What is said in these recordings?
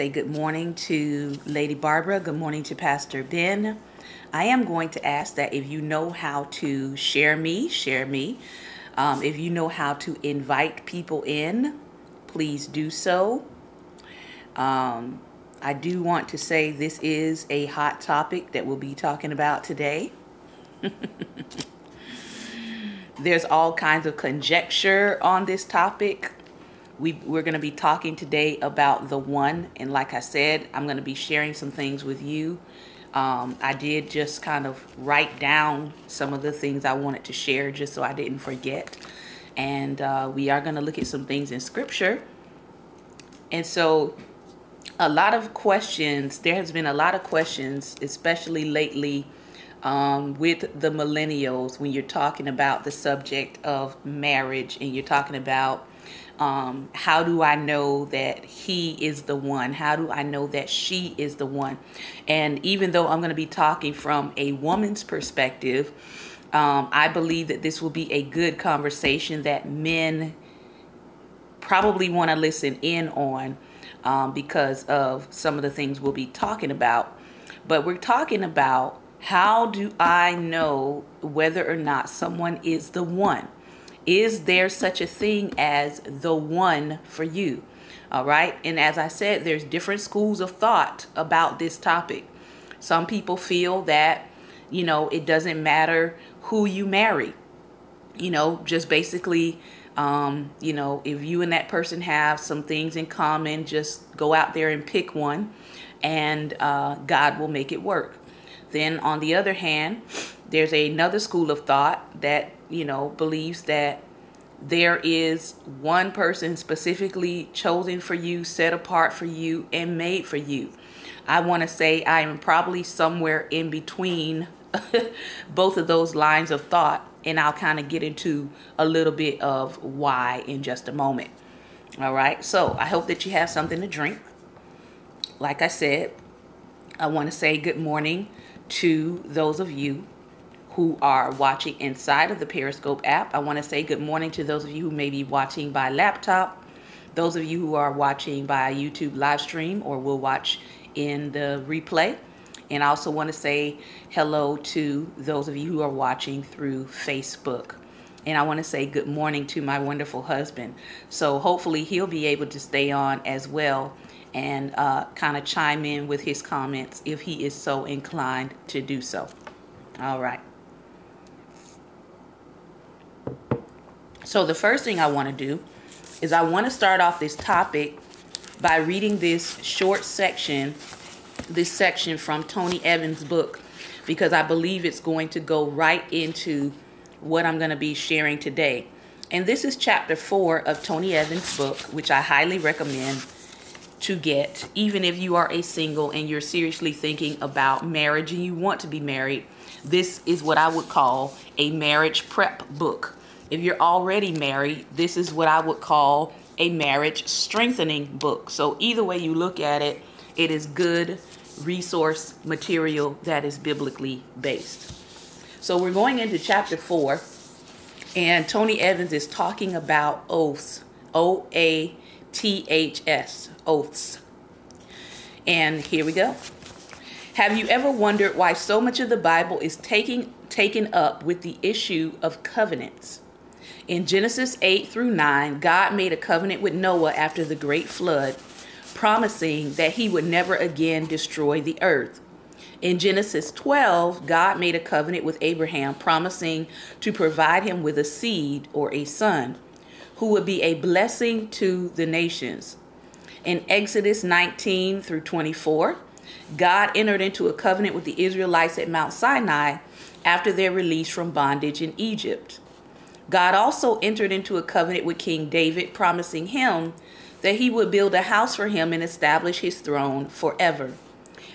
say good morning to Lady Barbara. Good morning to Pastor Ben. I am going to ask that if you know how to share me. If you know how to invite people in, please do so. I do want to say this is a hot topic that we'll be talking about today. There's all kinds of conjecture on this topic. We're going to be talking today about the one, and like I said, I'm going to be sharing some things with you. I did just kind of write down some of the things I wanted to share just so I didn't forget. And we are going to look at some things in scripture. And so a lot of questions, there has been a lot of questions, especially lately with the millennials, when you're talking about the subject of marriage and you're talking about how do I know that he is the one? How do I know that she is the one? And even though I'm going to be talking from a woman's perspective, I believe that this will be a good conversation that men probably want to listen in on because of some of the things we'll be talking about. But we're talking about, how do I know whether or not someone is the one? Is there such a thing as the one for you? All right. And as I said, there's different schools of thought about this topic. Some people feel that, it doesn't matter who you marry. Just basically, if you and that person have some things in common, just go out there and pick one and God will make it work. Then on the other hand, there's another school of thought that, believes that there is one person specifically chosen for you, set apart for you, and made for you. I want to say I am probably somewhere in between both of those lines of thought, and I'll kind of get into a little bit of why in just a moment. All right, so I hope that you have something to drink. Like I said, I want to say good morning to those of you who are watching inside of the Periscope app. I want to say good morning to those of you who may be watching by laptop, those of you who are watching by YouTube live stream or will watch in the replay. And I also want to say hello to those of you who are watching through Facebook. And I want to say good morning to my wonderful husband. So hopefully he'll be able to stay on as well and kind of chime in with his comments if he is so inclined to do so. All right. So the first thing I want to do is I want to start off this topic by reading this short section, from Tony Evans' book, because I believe it's going to go right into what I'm going to be sharing today. And this is chapter 4 of Tony Evans' book, which I highly recommend to get, even if you are a single and you're seriously thinking about marriage and you want to be married. This is what I would call a marriage prep book. If you're already married, this is what I would call a marriage strengthening book. So either way you look at it, it is good resource material that is biblically based. So we're going into chapter 4, and Tony Evans is talking about oaths, O-A-T-H-S, oaths. And here we go. Have you ever wondered why so much of the Bible is taken up with the issue of covenants? In Genesis 8 through 9, God made a covenant with Noah after the great flood, promising that he would never again destroy the earth. In Genesis 12, God made a covenant with Abraham, promising to provide him with a seed or a son who would be a blessing to the nations. In Exodus 19 through 24, God entered into a covenant with the Israelites at Mount Sinai after their release from bondage in Egypt. God also entered into a covenant with King David, promising him that he would build a house for him and establish his throne forever.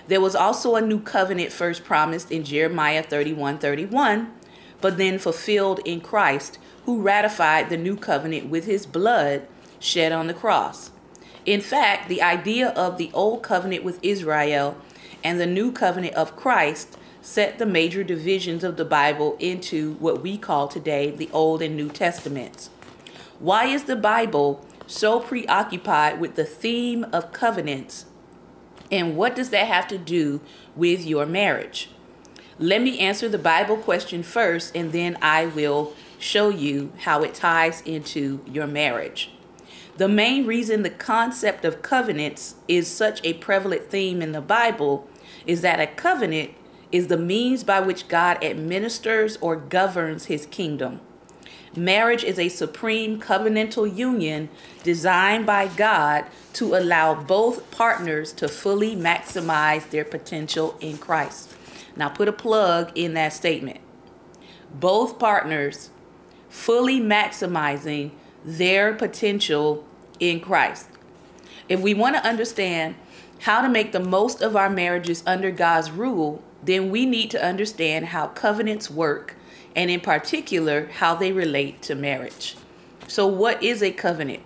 There was also a new covenant first promised in Jeremiah 31:31, but then fulfilled in Christ, who ratified the new covenant with his blood shed on the cross. In fact, the idea of the old covenant with Israel and the new covenant of Christ set the major divisions of the Bible into what we call today the Old and New Testaments. Why is the Bible so preoccupied with the theme of covenants And what does that have to do with your marriage? Let me answer the Bible question first, and then I will show you how it ties into your marriage. The main reason the concept of covenants is such a prevalent theme in the Bible is that a covenant is the means by which God administers or governs his kingdom. Marriage is a supreme covenantal union designed by God to allow both partners to fully maximize their potential in Christ. Now put a plug in that statement. Both partners fully maximizing their potential in Christ. If we want to understand how to make the most of our marriages under God's rule, then we need to understand how covenants work, and in particular, how they relate to marriage. So what is a covenant?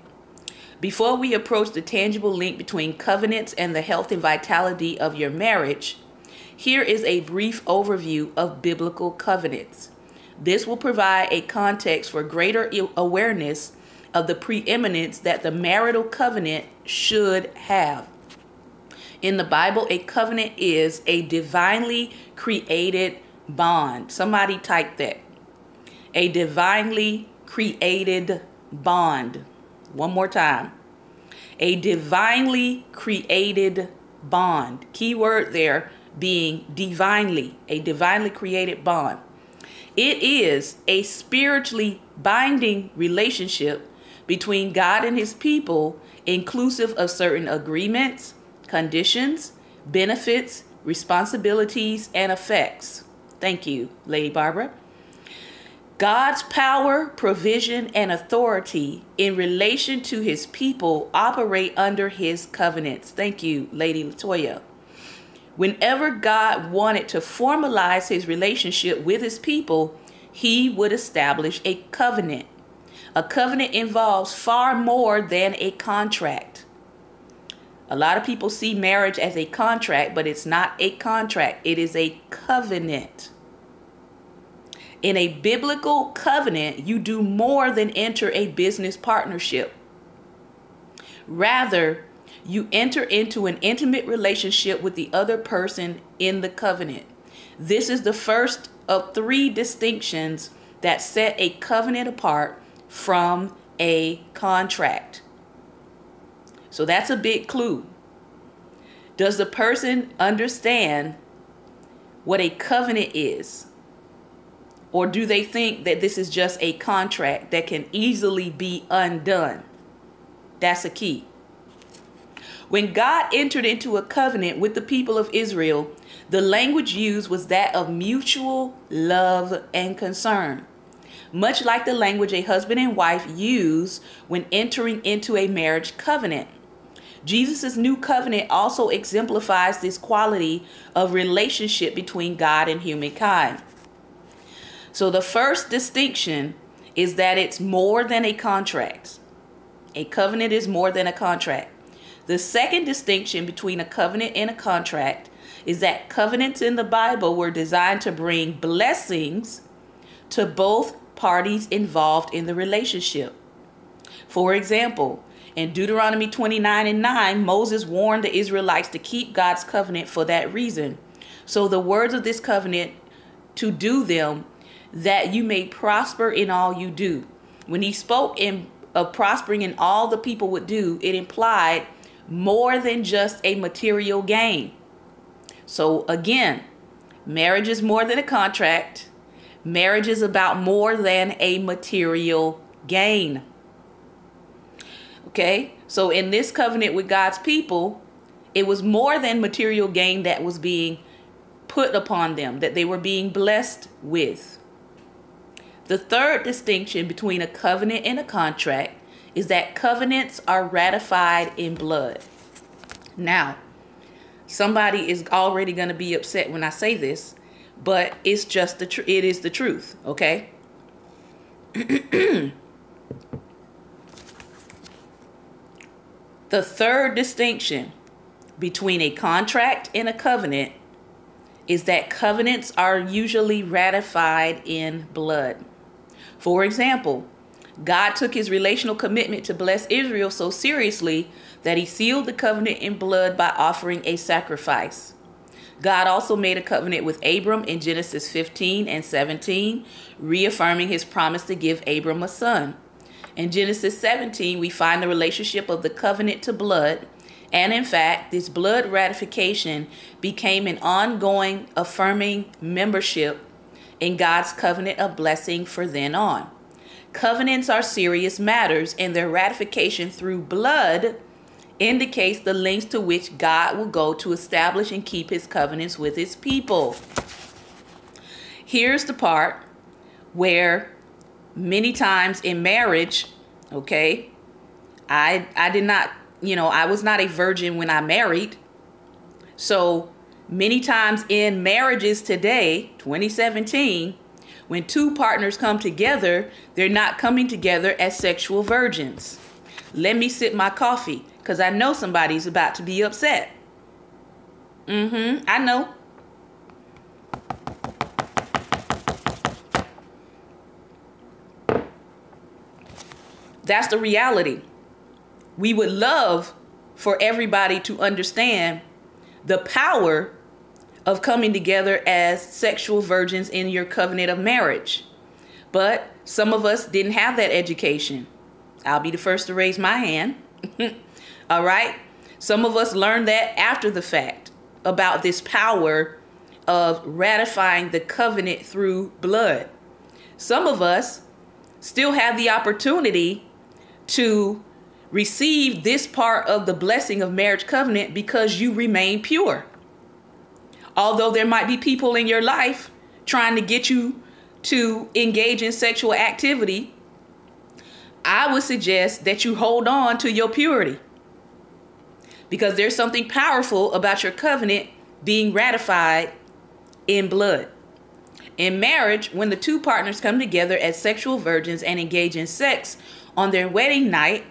Before we approach the tangible link between covenants and the health and vitality of your marriage, here is a brief overview of biblical covenants. This will provide a context for greater awareness of the preeminence that the marital covenant should have. In the Bible, a covenant is a divinely created bond. Somebody type that. A divinely created bond. One more time. A divinely created bond. Key word there being divinely. A divinely created bond. It is a spiritually binding relationship between God and his people, inclusive of certain agreements, conditions, benefits, responsibilities, and effects. Thank you, Lady Barbara. God's power, provision, and authority in relation to his people operate under his covenants. Thank you, Lady Latoya. Whenever God wanted to formalize his relationship with his people, he would establish a covenant. A covenant involves far more than a contract. A lot of people see marriage as a contract, but it's not a contract. It is a covenant. In a biblical covenant, you do more than enter a business partnership. Rather, you enter into an intimate relationship with the other person in the covenant. This is the first of three distinctions that set a covenant apart from a contract. So that's a big clue. Does the person understand what a covenant is? Or do they think that this is just a contract that can easily be undone? That's a key. When God entered into a covenant with the people of Israel, the language used was that of mutual love and concern, much like the language a husband and wife use when entering into a marriage covenant. Jesus' new covenant also exemplifies this quality of relationship between God and humankind. So the first distinction is that it's more than a contract. A covenant is more than a contract. The second distinction between a covenant and a contract is that covenants in the Bible were designed to bring blessings to both parties involved in the relationship. For example, in Deuteronomy 29:9, Moses warned the Israelites to keep God's covenant for that reason. So the words of this covenant to do them, that you may prosper in all you do. When he spoke of prospering in all the people would do, it implied more than just a material gain. So again, marriage is more than a contract. Marriage is about more than a material gain. Okay, so in this covenant with God's people, it was more than material gain that was being put upon them, that they were being blessed with. The third distinction between a covenant and a contract is that covenants are ratified in blood. Now, somebody is already going to be upset when I say this, but it's just it is the truth, okay? The third distinction between a contract and a covenant is that covenants are usually ratified in blood. For example, God took his relational commitment to bless Israel so seriously that he sealed the covenant in blood by offering a sacrifice. God also made a covenant with Abram in Genesis 15 and 17, reaffirming his promise to give Abram a son. In Genesis 17, we find the relationship of the covenant to blood, and in fact, this blood ratification became an ongoing, affirming membership in God's covenant of blessing for then on. Covenants are serious matters, and their ratification through blood indicates the lengths to which God will go to establish and keep his covenants with his people. Here's the part where many times in marriage, okay, I did not, I was not a virgin when I married. So many times in marriages today, 2017, when two partners come together, they're not coming together as sexual virgins. Let me sip my coffee, because I know somebody's about to be upset. I know. That's the reality. We would love for everybody to understand the power of coming together as sexual virgins in your covenant of marriage. But some of us didn't have that education. I'll be the first to raise my hand. All right. Some of us learned that after the fact about this power of ratifying the covenant through blood. Some of us still have the opportunity to receive this part of the blessing of marriage covenant because you remain pure. Although there might be people in your life trying to get you to engage in sexual activity, I would suggest that you hold on to your purity, because there's something powerful about your covenant being ratified in blood. In marriage, when the two partners come together as sexual virgins and engage in sex on their wedding night,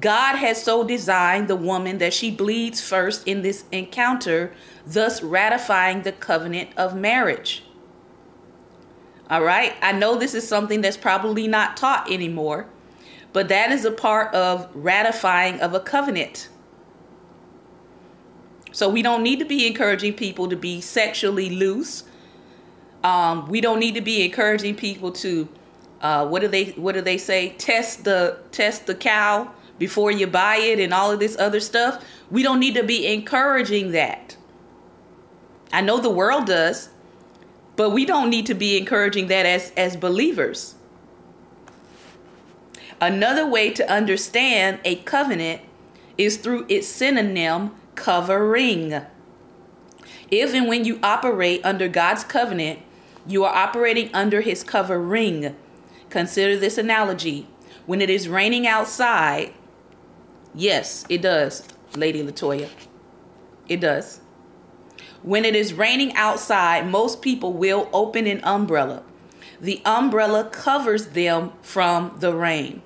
God has so designed the woman that she bleeds first in this encounter, thus ratifying the covenant of marriage. All right. I know this is something that's probably not taught anymore, but that is a part of ratifying of a covenant. So we don't need to be encouraging people to be sexually loose. We don't need to be encouraging people to, what do they say? Test the cow before you buy it and all of this other stuff. We don't need to be encouraging that. I know the world does, but we don't need to be encouraging that as believers. Another way to understand a covenant is through its synonym, covering. If and when you operate under God's covenant, you are operating under his covering. Consider this analogy. When it is raining outside, yes, it does, Lady Latoya. It does. When it is raining outside, most people will open an umbrella. The umbrella covers them from the rain.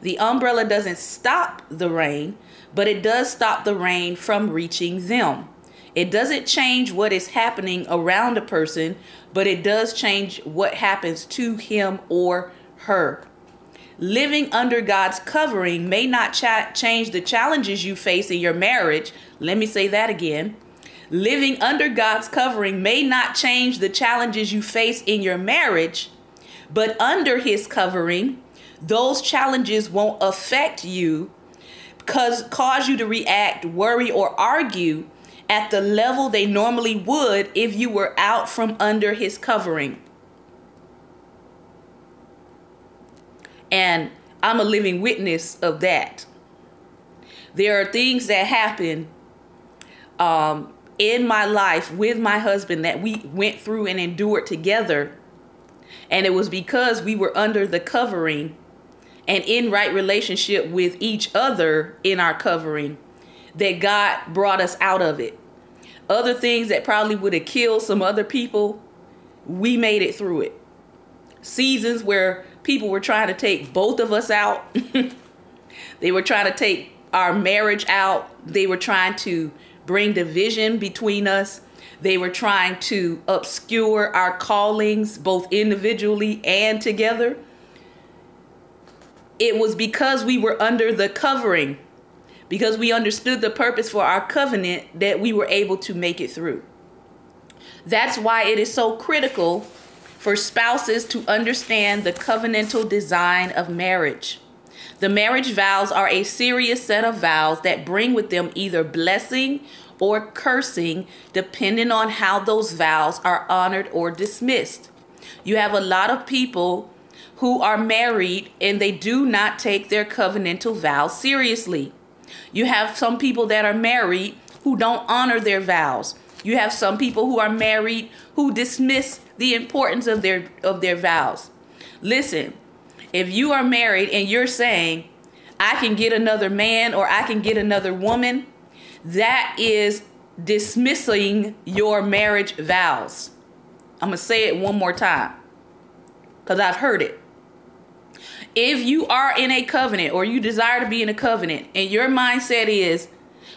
The umbrella doesn't stop the rain, but it does stop the rain from reaching them. It doesn't change what is happening around a person, but it does change what happens to him or her. Living under God's covering may not change the challenges you face in your marriage. Let me say that again. Living under God's covering may not change the challenges you face in your marriage, but under his covering, those challenges won't affect you, cause you to react, worry, or argue at the level they normally would if you were out from under his covering. And I'm a living witness of that. There are things that happen in my life with my husband that we went through and endured together. And it was because we were under the covering and in right relationship with each other in our covering that God brought us out of it. Other things that probably would have killed some other people, we made it through it. Seasons where people were trying to take both of us out. They were trying to take our marriage out. They were trying to bring division between us. They were trying to obscure our callings, both individually and together. it was because we were under the covering, because we understood the purpose for our covenant, that we were able to make it through. That's why it is so critical for spouses to understand the covenantal design of marriage. The marriage vows are a serious set of vows that bring with them either blessing or cursing, depending on how those vows are honored or dismissed. You have a lot of people who are married and they do not take their covenantal vows seriously. You have some people that are married who don't honor their vows. You have some people who are married who dismiss the importance of their vows. Listen, if you are married and you're saying, I can get another man or I can get another woman, that is dismissing your marriage vows. I'm going to say it one more time because I've heard it. If you are in a covenant or you desire to be in a covenant and your mindset is,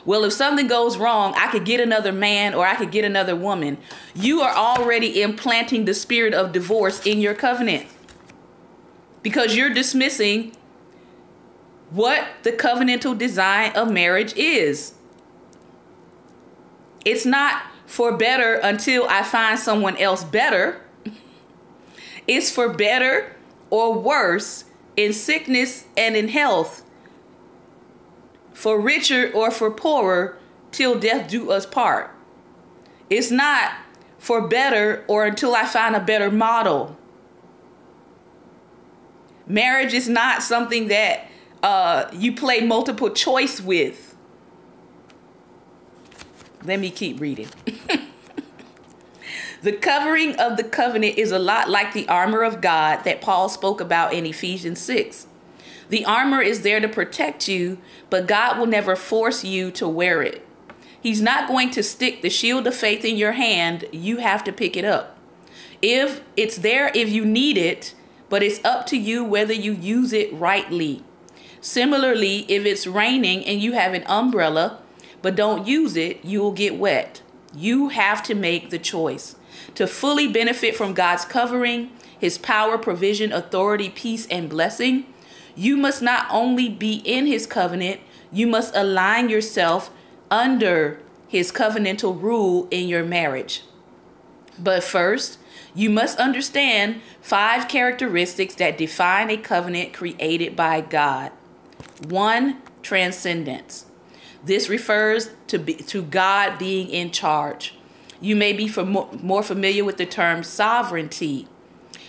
well, if something goes wrong, I could get another man or I could get another woman, you are already implanting the spirit of divorce in your covenant because you're dismissing what the covenantal design of marriage is. It's not for better until I find someone else better. It's for better or worse in sickness and in health, for richer or for poorer, till death do us part. It's not for better or until I find a better model. Marriage is not something that you play multiple choice with. Let me keep reading. The covering of the covenant is a lot like the armor of God that Paul spoke about in Ephesians 6. The armor is there to protect you, but God will never force you to wear it. He's not going to stick the shield of faith in your hand. You have to pick it up. If it's there, if you need it, but it's up to you whether you use it rightly. Similarly, if it's raining and you have an umbrella, but don't use it, you will get wet. You have to make the choice. To fully benefit from God's covering, his power, provision, authority, peace, and blessing, you must not only be in his covenant, you must align yourself under his covenantal rule in your marriage. But first, you must understand 5 characteristics that define a covenant created by God. 1, transcendence. This refers to God being in charge. You may be more familiar with the term sovereignty.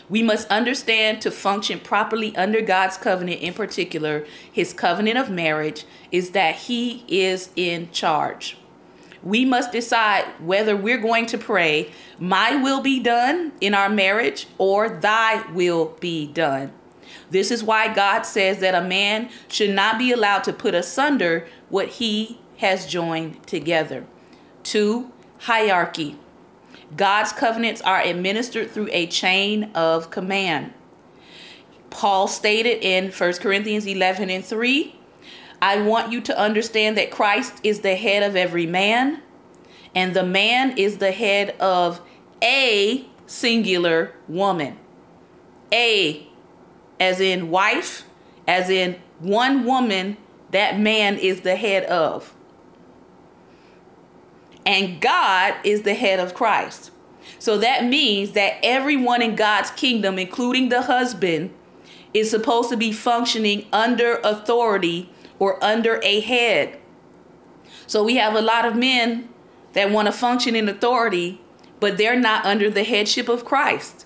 We must understand to function properly under God's covenant, in particular, his covenant of marriage, is that he is in charge. We must decide whether we're going to pray, my will be done in our marriage, or thy will be done. This is why God says that a man should not be allowed to put asunder what he has joined together. 2, hierarchy. God's covenants are administered through a chain of command. Paul stated in 1 Corinthians 11:3, I want you to understand that Christ is the head of every man, and the man is the head of a singular woman. A, as in wife, as in one woman that man is the head of. And God is the head of Christ. So that means that everyone in God's kingdom, including the husband, is supposed to be functioning under authority or under a head. So we have a lot of men that want to function in authority, but they're not under the headship of Christ.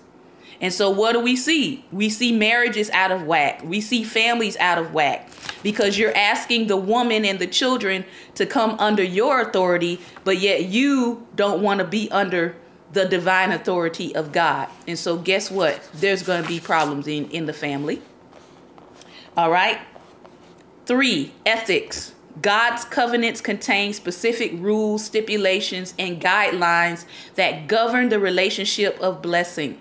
And so what do we see? We see marriages out of whack. We see families out of whack because you're asking the woman and the children to come under your authority, but yet you don't want to be under the divine authority of God. And so guess what? There's going to be problems in the family. All right. 3, ethics. God's covenants contain specific rules, stipulations, and guidelines that govern the relationship of blessing.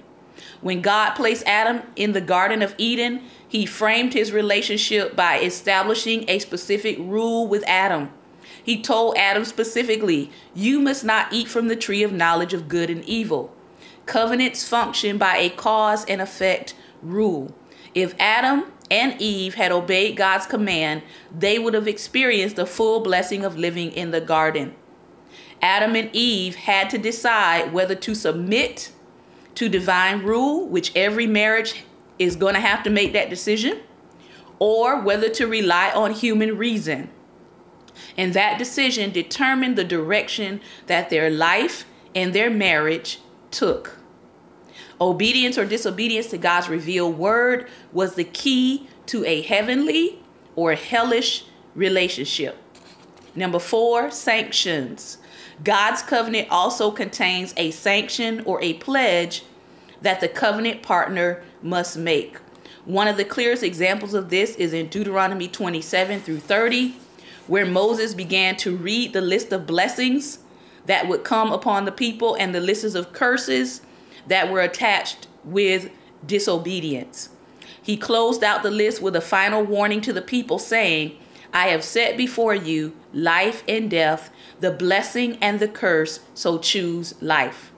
When God placed Adam in the Garden of Eden, he framed his relationship by establishing a specific rule with Adam. He told Adam specifically, you must not eat from the tree of knowledge of good and evil. Covenants function by a cause and effect rule. If Adam and Eve had obeyed God's command, they would have experienced the full blessing of living in the garden. Adam and Eve had to decide whether to submit to divine rule, which every marriage is going to have to make that decision, or whether to rely on human reason. And that decision determined the direction that their life and their marriage took. Obedience or disobedience to God's revealed word was the key to a heavenly or hellish relationship. Number 4, sanctions. God's covenant also contains a sanction or a pledge that the covenant partner must make. One of the clearest examples of this is in Deuteronomy 27 through 30, where Moses began to read the list of blessings that would come upon the people and the lists of curses that were attached with disobedience. He closed out the list with a final warning to the people saying, I have set before you life and death, the blessing and the curse, so choose life.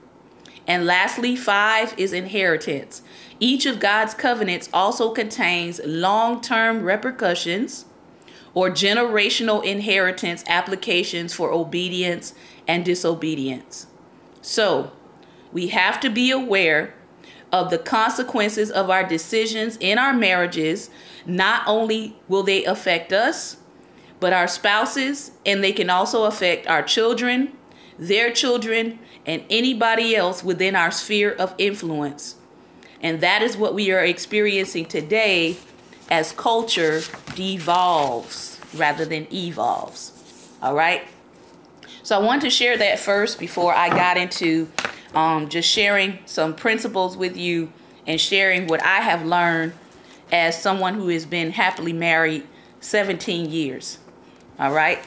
And lastly, 5 is inheritance. Each of God's covenants also contains long-term repercussions or generational inheritance applications for obedience and disobedience. So we have to be aware of the consequences of our decisions in our marriages. Not only will they affect us, but our spouses, and they can also affect our children, their children, and anybody else within our sphere of influence. And that is what we are experiencing today as culture devolves rather than evolves. All right. So I wanted to share that first before I got into just sharing some principles with you and sharing what I have learned as someone who has been happily married 17 years. All right.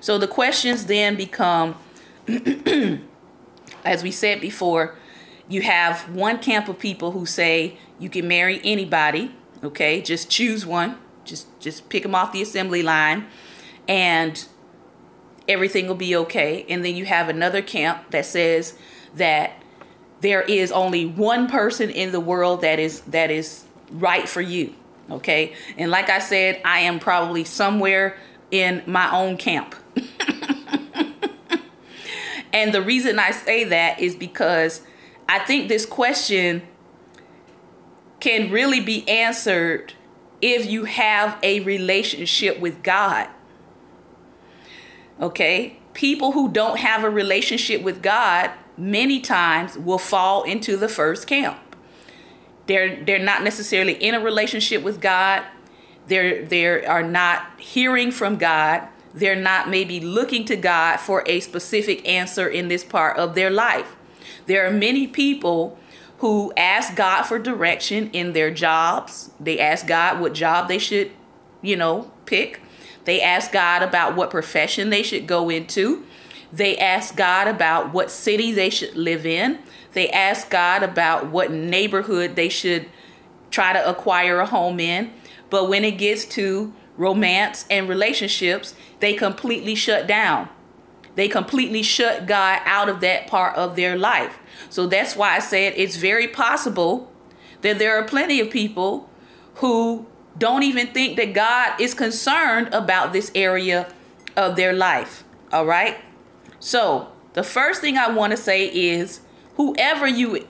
So the questions then become, as we said before, you have one camp of people who say you can marry anybody. Okay, just choose one. Just pick them off the assembly line and everything will be okay. And then you have another camp that says that there is only one person in the world that is right for you. Okay. And like I said, I am probably somewhere in my own camp. And the reason I say that is because I think this question can really be answered if you have a relationship with God. Okay? People who don't have a relationship with God many times will fall into the first camp. They're not necessarily in a relationship with God. They are not hearing from God. They're not maybe looking to God for a specific answer in this part of their life. There are many people who ask God for direction in their jobs. They ask God what job they should, pick. They ask God about what profession they should go into. They ask God about what city they should live in. They ask God about what neighborhood they should try to acquire a home in. But when it gets to romance and relationships, they completely shut down. They completely shut God out of that part of their life. So that's why I said it's very possible that there are plenty of people who don't even think that God is concerned about this area of their life. All right. So the first thing I want to say is whoever you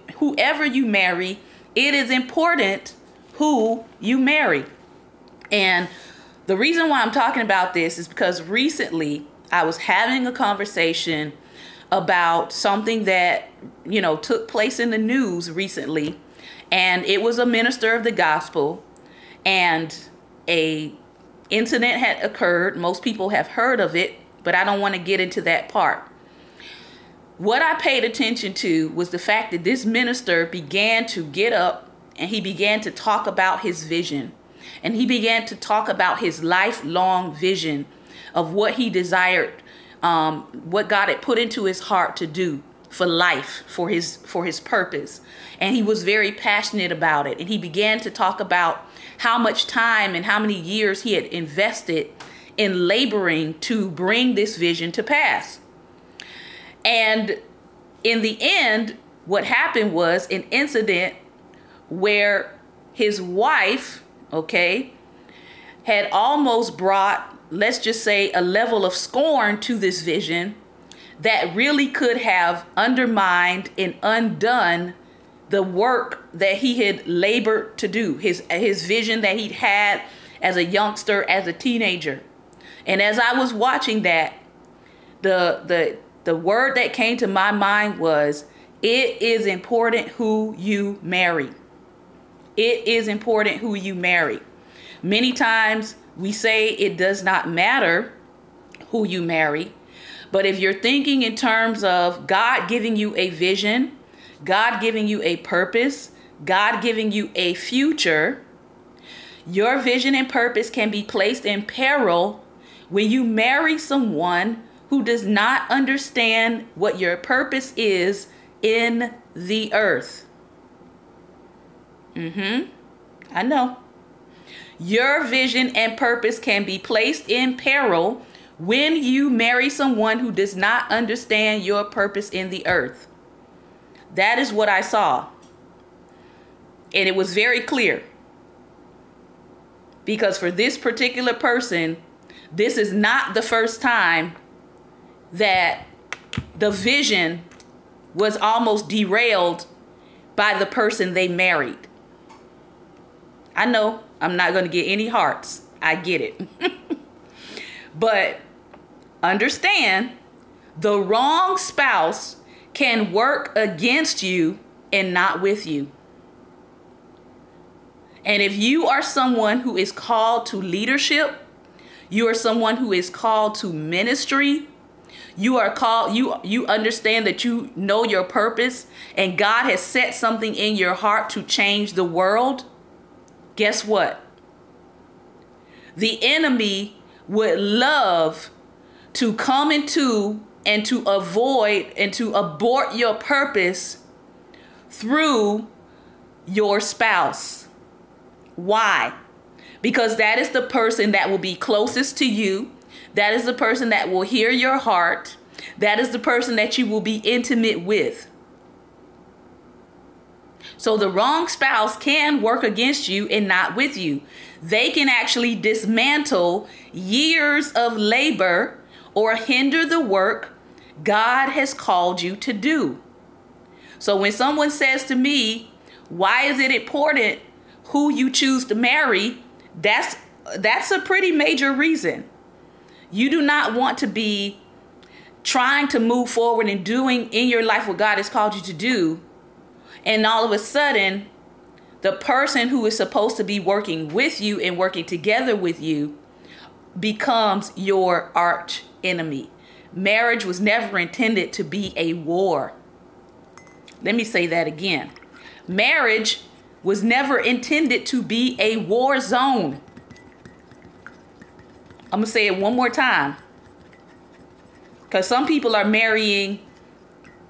marry, it is important who you marry. And the reason why I'm talking about this is because recently I was having a conversation about something that, took place in the news recently. And it was a minister of the gospel, and a incident had occurred. Most people have heard of it, but I don't want to get into that part. What I paid attention to was the fact that this minister began to get up and he began to talk about his vision. And he began to talk about his lifelong vision of what he desired, what God had put into his heart to do for life, for his purpose. And he was very passionate about it. And he began to talk about how much time and how many years he had invested in laboring to bring this vision to pass. And in the end, what happened was an incident where his wife, okay, had almost brought, let's just say, a level of scorn to this vision that really could have undermined and undone the work that he had labored to do, his vision that he'd had as a youngster, as a teenager. And as I was watching that, the word that came to my mind was, it is important who you marry. It is important who you marry. Many times we say it does not matter who you marry, but if you're thinking in terms of God giving you a vision, God giving you a purpose, God giving you a future, your vision and purpose can be placed in peril when you marry someone who does not understand what your purpose is in the earth. I know. Your vision and purpose can be placed in peril when you marry someone who does not understand your purpose in the earth. That is what I saw. And it was very clear. Because for this particular person, this is not the first time that the vision was almost derailed by the person they married. I know I'm not going to get any hearts. I get it. But understand, the wrong spouse can work against you and not with you. And if you are someone who is called to leadership, you are someone who is called to ministry, you are called, you understand that you know your purpose and God has set something in your heart to change the world, guess what? The enemy would love to come into and to avoid and to abort your purpose through your spouse. Why? Because that is the person that will be closest to you. That is the person that will hear your heart. That is the person that you will be intimate with. So the wrong spouse can work against you and not with you. They can actually dismantle years of labor or hinder the work God has called you to do. So when someone says to me, why is it important who you choose to marry? That's a pretty major reason. You do not want to be trying to move forward and doing in your life what God has called you to do, and all of a sudden, the person who is supposed to be working with you and working together with you becomes your arch enemy. Marriage was never intended to be a war. Let me say that again. Marriage was never intended to be a war zone. I'm going to say it one more time. Because some people are marrying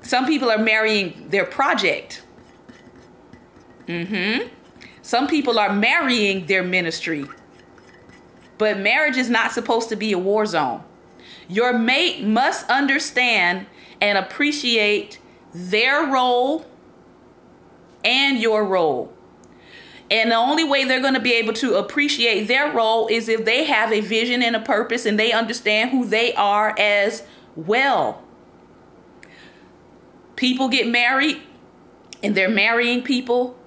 their project. Some people are marrying their ministry. But marriage is not supposed to be a war zone. Your mate must understand and appreciate their role and your role. And the only way they're going to be able to appreciate their role is if they have a vision and a purpose and they understand who they are as well. People get married and they're marrying people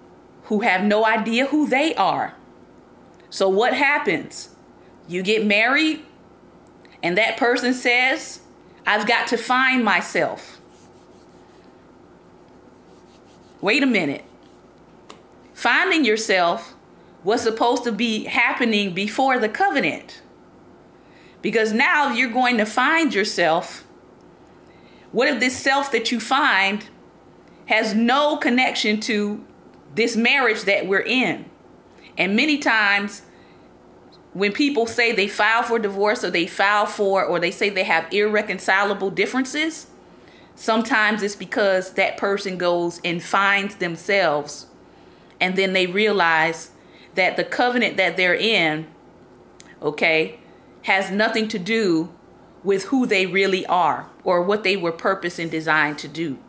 who have no idea who they are. So what happens? You get married and that person says, I've got to find myself. Wait a minute. Finding yourself was supposed to be happening before the covenant. Because now you're going to find yourself. What if this self that you find has no connection to this marriage that we're in? And many times when people say they file for divorce or they say they have irreconcilable differences, sometimes it's because that person goes and finds themselves. And then they realize that the covenant that they're in, okay, has nothing to do with who they really are or what they were purposed and designed to do.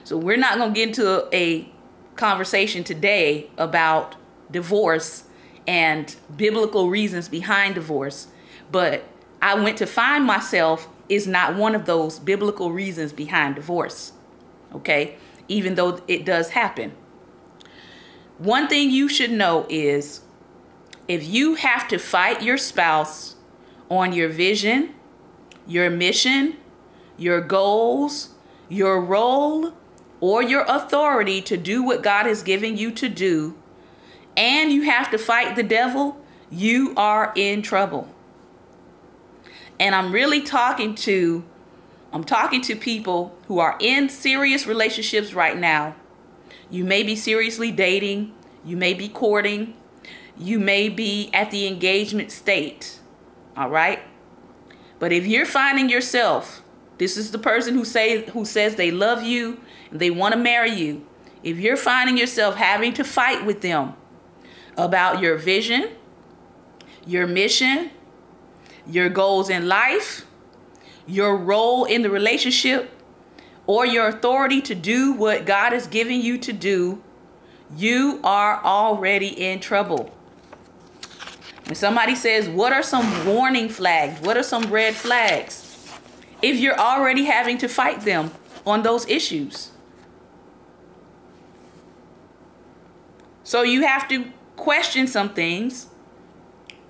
So we're not going to get into a conversation today about divorce and biblical reasons behind divorce, but I went to find myself is not one of those biblical reasons behind divorce. Okay? Even though it does happen. One thing you should know is if you have to fight your spouse on your vision, your mission, your goals, your role, or your authority to do what God has given you to do, and you have to fight the devil, you are in trouble. And I'm talking to people who are in serious relationships right now. You may be seriously dating, you may be courting, you may be at the engagement state. All right? But if you're finding yourself, this is the person who says they love you and they want to marry you. If you're finding yourself having to fight with them about your vision, your mission, your goals in life, your role in the relationship, or your authority to do what God has given you to do, you are already in trouble. When somebody says, what are some warning flags? What are some red flags? If you're already having to fight them on those issues. So you have to question some things,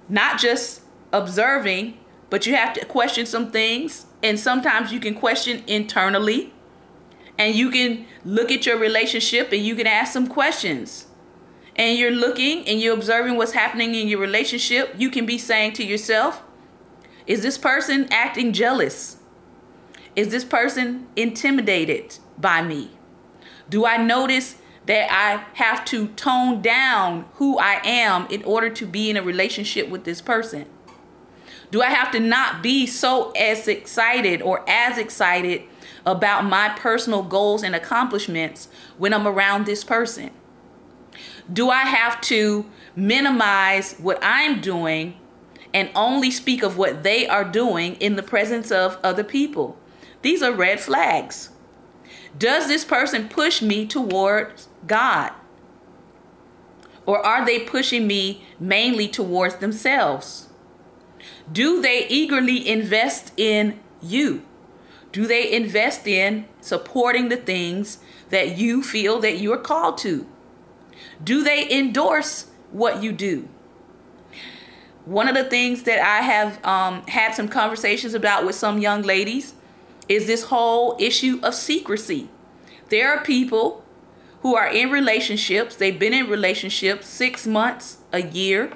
not just observing, but you have to question some things. And sometimes you can question internally, and you can look at your relationship and you can ask some questions. And you're looking and you're observing what's happening in your relationship. You can be saying to yourself, is this person acting jealous? Is this person intimidated by me? Do I notice that I have to tone down who I am in order to be in a relationship with this person? Do I have to not be so as excited about my personal goals and accomplishments when I'm around this person? Do I have to minimize what I'm doing and only speak of what they are doing in the presence of other people? These are red flags. Does this person push me towards God? Or are they pushing me mainly towards themselves? Do they eagerly invest in you? Do they invest in supporting the things that you feel that you are called to? Do they endorse what you do? One of the things that I have had some conversations about with some young ladies is this whole issue of secrecy. There are people who are in relationships. They've been in relationships 6 months, a year,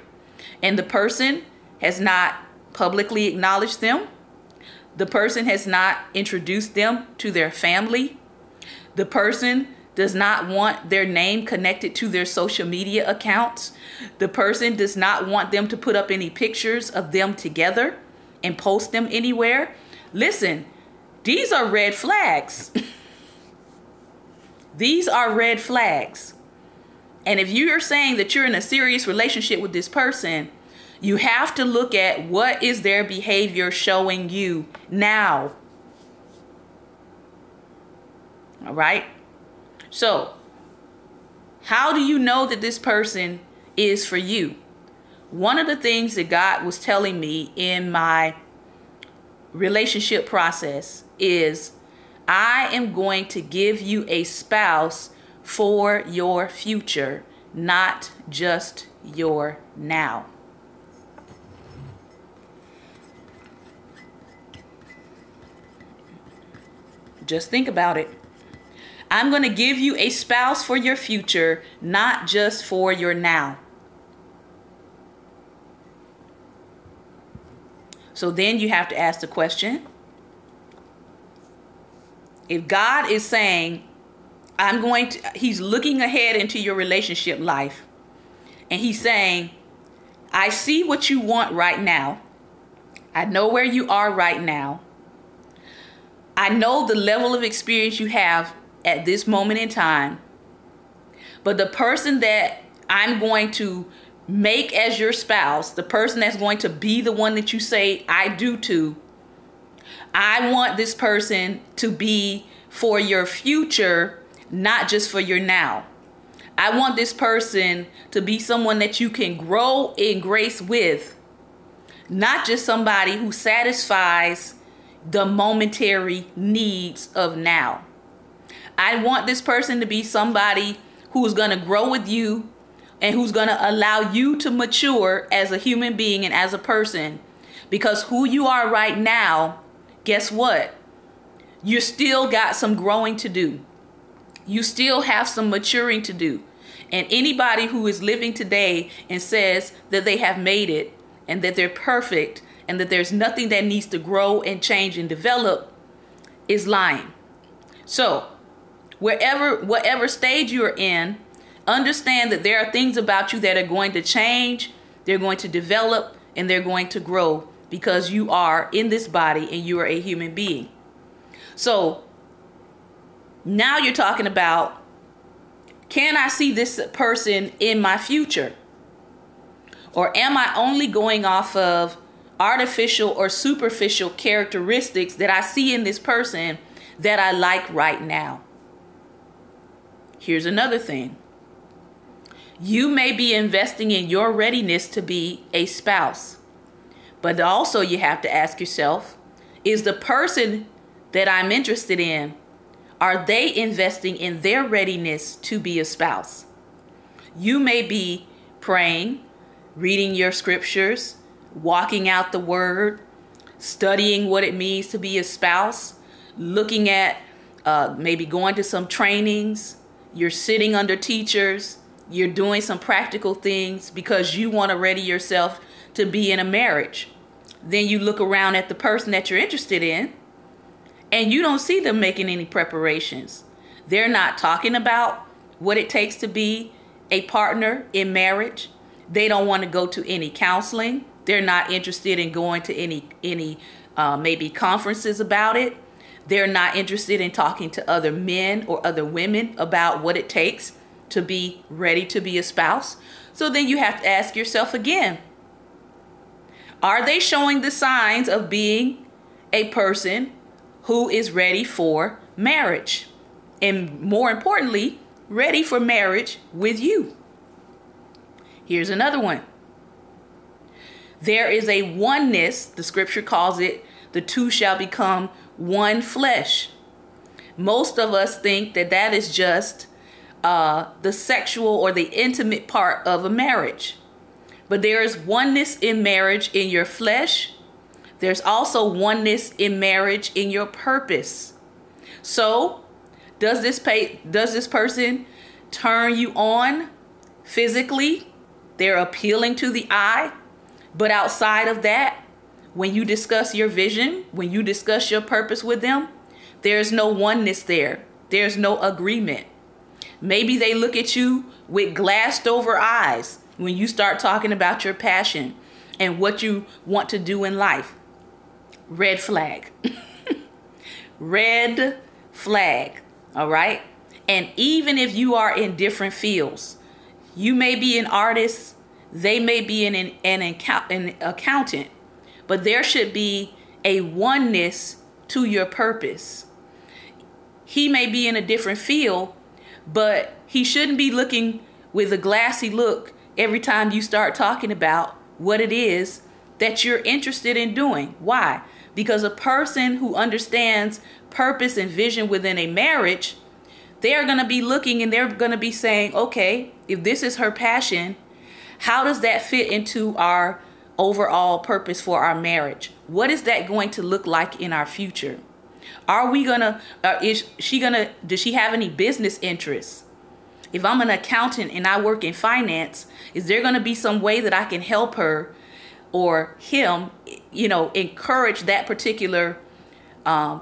and the person has not publicly acknowledged them. The person has not introduced them to their family. The person does not want their name connected to their social media accounts. The person does not want them to put up any pictures of them together and post them anywhere. Listen, these are red flags. These are red flags. And if you're saying that you're in a serious relationship with this person, you have to look at what is their behavior showing you now. All right? So, how do you know that this person is for you? One of the things that God was telling me in my relationship process is, I am going to give you a spouse for your future, not just your now. Just think about it. I'm going to give you a spouse for your future, not just for your now. So then you have to ask the question, if God is saying, he's looking ahead into your relationship life, and he's saying, I see what you want right now. I know where you are right now. I know the level of experience you have at this moment in time. But the person that I'm going to make as your spouse, the person that's going to be the one that you say I do to, I want this person to be for your future, not just for your now. I want this person to be someone that you can grow in grace with, not just somebody who satisfies the momentary needs of now. I want this person to be somebody who's going to grow with you and who's going to allow you to mature as a human being and as a person. Because who you are right now, guess what? You still got some growing to do. You still have some maturing to do. And anybody who is living today and says that they have made it and that they're perfect and that there's nothing that needs to grow and change and develop is lying. So whatever stage you're in, understand that there are things about you that are going to change, they're going to develop, and they're going to grow because you are in this body and you are a human being. So now you're talking about, can I see this person in my future? Or am I only going off of artificial or superficial characteristics that I see in this person that I like right now? Here's another thing. You may be investing in your readiness to be a spouse. But also you have to ask yourself, is the person that I'm interested in, are they investing in their readiness to be a spouse? You may be praying, reading your scriptures, walking out the word, studying what it means to be a spouse, looking at maybe going to some trainings. You're sitting under teachers. You're doing some practical things because you want to ready yourself to be in a marriage. Then you look around at the person that you're interested in and you don't see them making any preparations. They're not talking about what it takes to be a partner in marriage. They don't want to go to any counseling. They're not interested in going to any maybe conferences about it. They're not interested in talking to other men or other women about what it takes to be ready to be a spouse. So then you have to ask yourself again, are they showing the signs of being a person who is ready for marriage? And more importantly, ready for marriage with you. Here's another one. There is a oneness, the scripture calls it, the two shall become one flesh. Most of us think that that is just the sexual or the intimate part of a marriage. But there is oneness in marriage in your flesh. There's also oneness in marriage in your purpose. So does this person turn you on physically? They're appealing to the eye. But outside of that, when you discuss your vision, when you discuss your purpose with them, there's no oneness there. There's no agreement. Maybe they look at you with glassed over eyes when you start talking about your passion and what you want to do in life. Red flag. Red flag. All right. And even if you are in different fields, you may be an artist, they may be an accountant, but there should be a oneness to your purpose. He may be in a different field, but he shouldn't be looking with a glassy look every time you start talking about what it is that you're interested in doing. Why? Because a person who understands purpose and vision within a marriage, they're going to be looking and they're going to be saying, okay, if this is her passion, how does that fit into our overall purpose for our marriage? What is that going to look like in our future? Are we gonna, does she have any business interests? If I'm an accountant and I work in finance, is there gonna be some way that I can help her or him, encourage that particular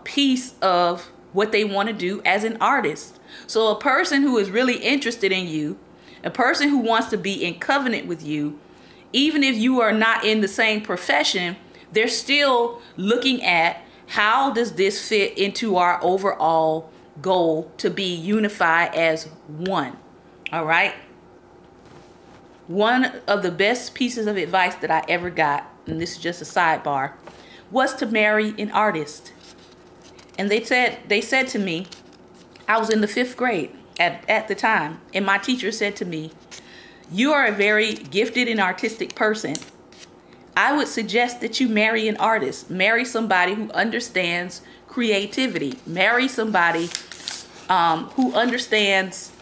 piece of what they want to do as an artist? So a person who is really interested in you, a person who wants to be in covenant with you, even if you are not in the same profession, they're still looking at how does this fit into our overall goal to be unified as one. All right. One of the best pieces of advice that I ever got, and this is just a sidebar, was to marry an artist. And they said to me, I was in the 5th grade. at the time. And my teacher said to me, "You are a very gifted and artistic person. I would suggest that you marry an artist. Marry somebody who understands creativity. Marry somebody who understands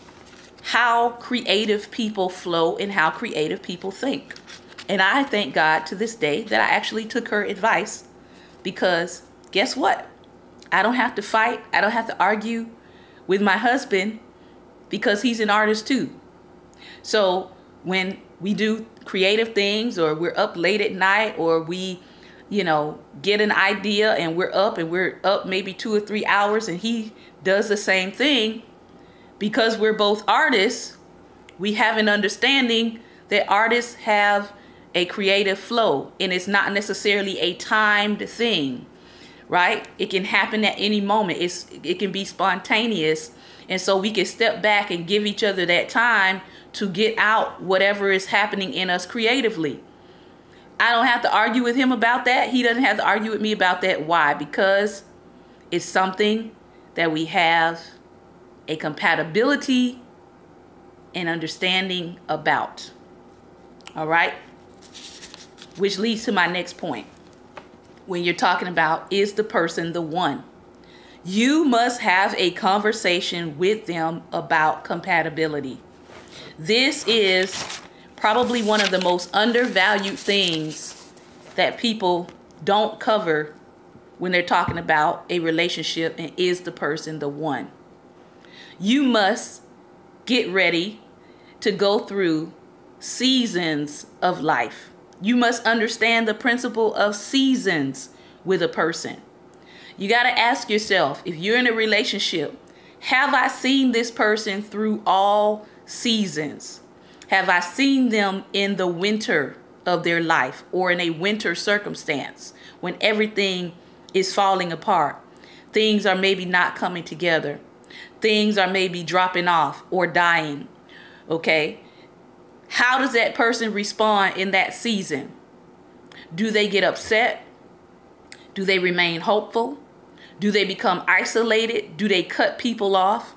how creative people flow and how creative people think." And I thank God to this day that I actually took her advice, because guess what? I don't have to fight. I don't have to argue with my husband because he's an artist too. So when we do creative things, or we're up late at night, or we, get an idea and we're up maybe 2 or 3 hours, and he does the same thing, because we're both artists, we have an understanding that artists have a creative flow, and it's not necessarily a timed thing, right? It can happen at any moment. It can be spontaneous. And so we can step back and give each other that time to get out whatever is happening in us creatively. I don't have to argue with him about that. He doesn't have to argue with me about that. Why? Because it's something that we have a compatibility and understanding about. All right? Which leads to my next point. When you're talking about, is the person the one? You must have a conversation with them about compatibility. This is probably one of the most undervalued things that people don't cover when they're talking about a relationship and is the person the one. You must get ready to go through seasons of life. You must understand the principle of seasons with a person. You got to ask yourself, if you're in a relationship, have I seen this person through all seasons? Have I seen them in the winter of their life, or in a winter circumstance when everything is falling apart? Things are maybe not coming together. Things are maybe dropping off or dying. Okay? How does that person respond in that season? Do they get upset? Do they remain hopeful? Do they become isolated? Do they cut people off?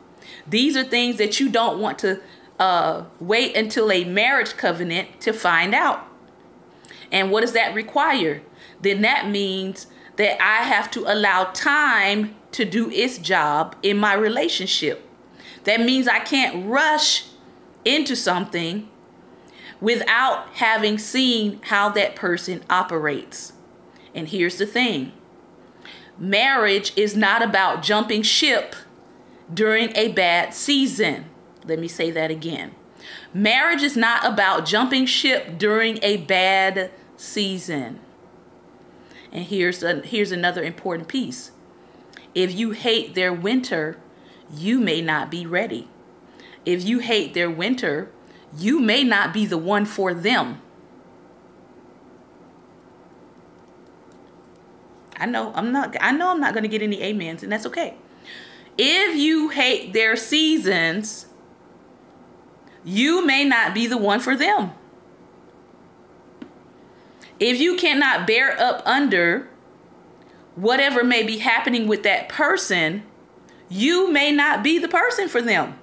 These are things that you don't want to wait until a marriage covenant to find out. And what does that require? Then that means that I have to allow time to do its job in my relationship. That means I can't rush into something without having seen how that person operates. And here's the thing. Marriage is not about jumping ship during a bad season. Let me say that again. Marriage is not about jumping ship during a bad season. And here's another important piece. If you hate their winter, you may not be ready. If you hate their winter, you may not be the one for them. I know I'm not going to get any amens, and that's okay. If you hate their seasons, you may not be the one for them. If you cannot bear up under whatever may be happening with that person, you may not be the person for them.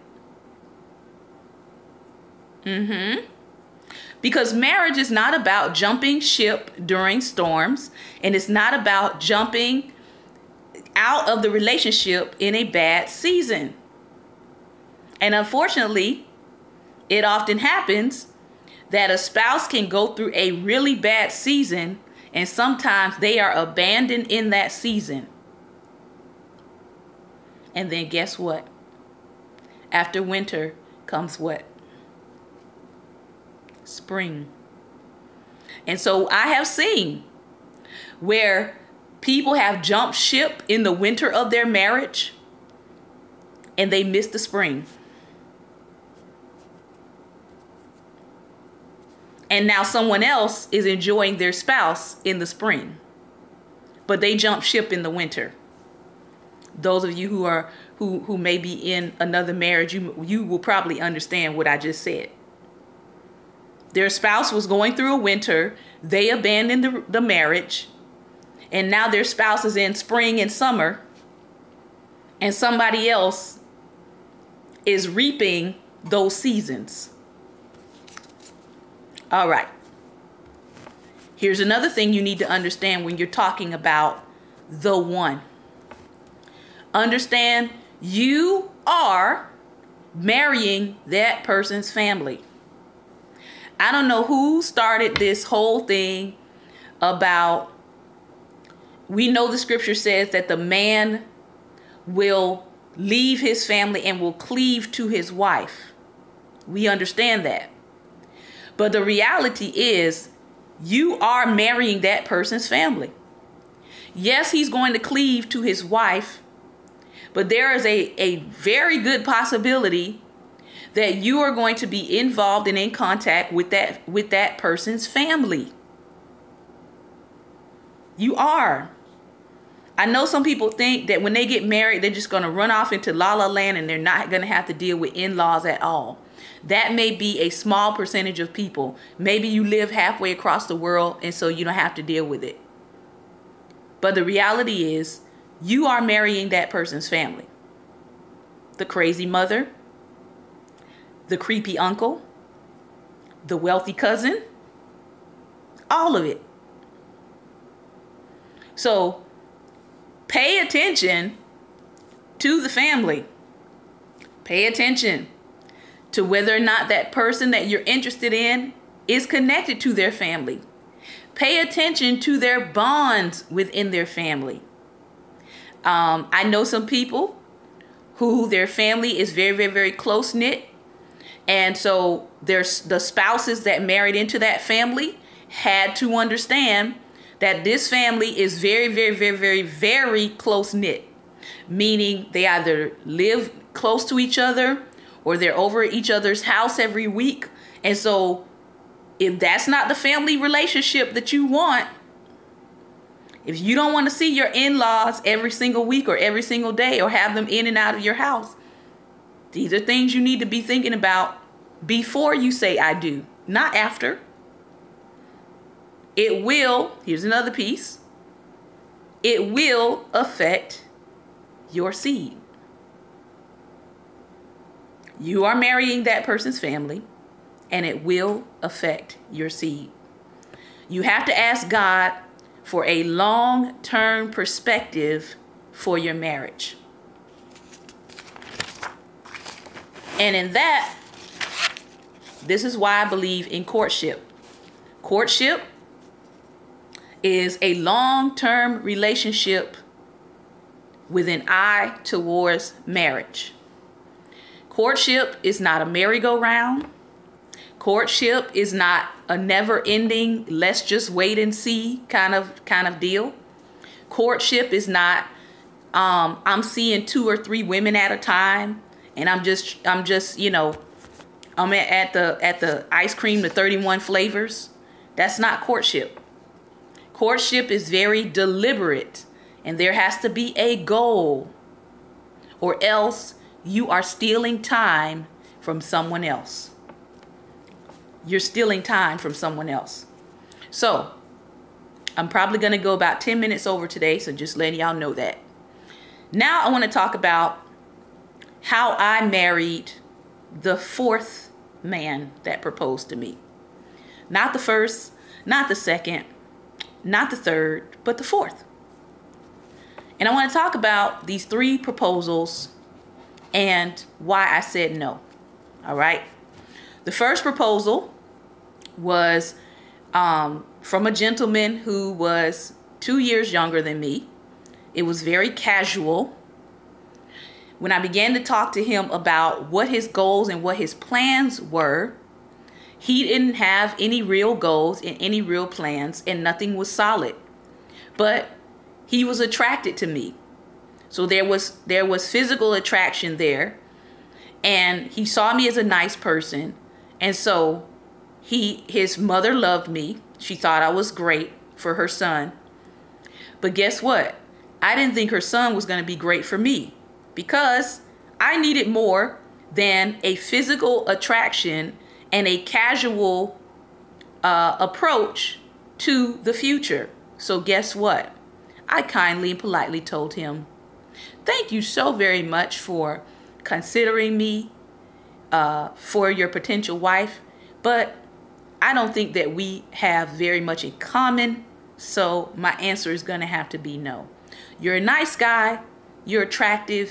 Because marriage is not about jumping ship during storms, and it's not about jumping out of the relationship in a bad season. And unfortunately, it often happens that a spouse can go through a really bad season, and sometimes they are abandoned in that season. And then guess what? After winter comes what? Spring. And so I have seen where people have jumped ship in the winter of their marriage and they missed the spring. And now someone else is enjoying their spouse in the spring, but they jumped ship in the winter. Those of you who may be in another marriage, you will probably understand what I just said. Their spouse was going through a winter. They abandoned the marriage. And now their spouse is in spring and summer. And somebody else is reaping those seasons. All right. Here's another thing you need to understand when you're talking about the one. Understand you are marrying that person's family. I don't know who started this whole thing about, we know the scripture says that the man will leave his family and will cleave to his wife. We understand that. But the reality is you are marrying that person's family. Yes, he's going to cleave to his wife, but there is a very good possibility that you are going to be involved and in contact with that person's family. You are. I know some people think that when they get married, they're just going to run off into la la land and they're not going to have to deal with in-laws at all. That may be a small percentage of people. Maybe you live halfway across the world and so you don't have to deal with it. But the reality is you are marrying that person's family. The crazy mother, the creepy uncle, the wealthy cousin, all of it. So pay attention to the family. Pay attention to whether or not that person that you're interested in is connected to their family. Pay attention to their bonds within their family. I know some people who their family is very, very, very close-knit. And so there's the spouses that married into that family had to understand that this family is very, very, very, very, very close-knit. Meaning they either live close to each other or they're over at each other's house every week. And so if that's not the family relationship that you want, if you don't want to see your in-laws every single week or every single day or have them in and out of your house, these are things you need to be thinking about before you say I do, not after. It will, here's another piece, it will affect your seed. You are marrying that person's family, and it will affect your seed. You have to ask God for a long-term perspective for your marriage. And in that, this is why I believe in courtship. Courtship is a long-term relationship with an eye towards marriage. Courtship is not a merry-go-round. Courtship is not a never-ending, let's just wait and see kind of deal. Courtship is not I'm seeing 2 or 3 women at a time, and I'm just you know, I'm at the ice cream, the 31 flavors. That's not courtship. Courtship is very deliberate, and there has to be a goal, or else you are stealing time from someone else. You're stealing time from someone else. So I'm probably going to go about 10 minutes over today, so just letting y'all know that. Now I want to talk about how I married the 4th man that proposed to me. Not the 1st, not the 2nd, not the 3rd, but the 4th. And I want to talk about these 3 proposals and why I said no. All right. The first proposal was from a gentleman who was 2 years younger than me. It was very casual. When I began to talk to him about what his goals and what his plans were, he didn't have any real goals and any real plans, and nothing was solid. But he was attracted to me. So there was physical attraction there, and he saw me as a nice person. And so his mother loved me. She thought I was great for her son. But guess what? I didn't think her son was going to be great for me, because I needed more than a physical attraction and a casual approach to the future. So guess what? I kindly and politely told him, thank you so very much for considering me, for your potential wife, but I don't think that we have very much in common. So my answer is going to have to be no. You're a nice guy. You're attractive.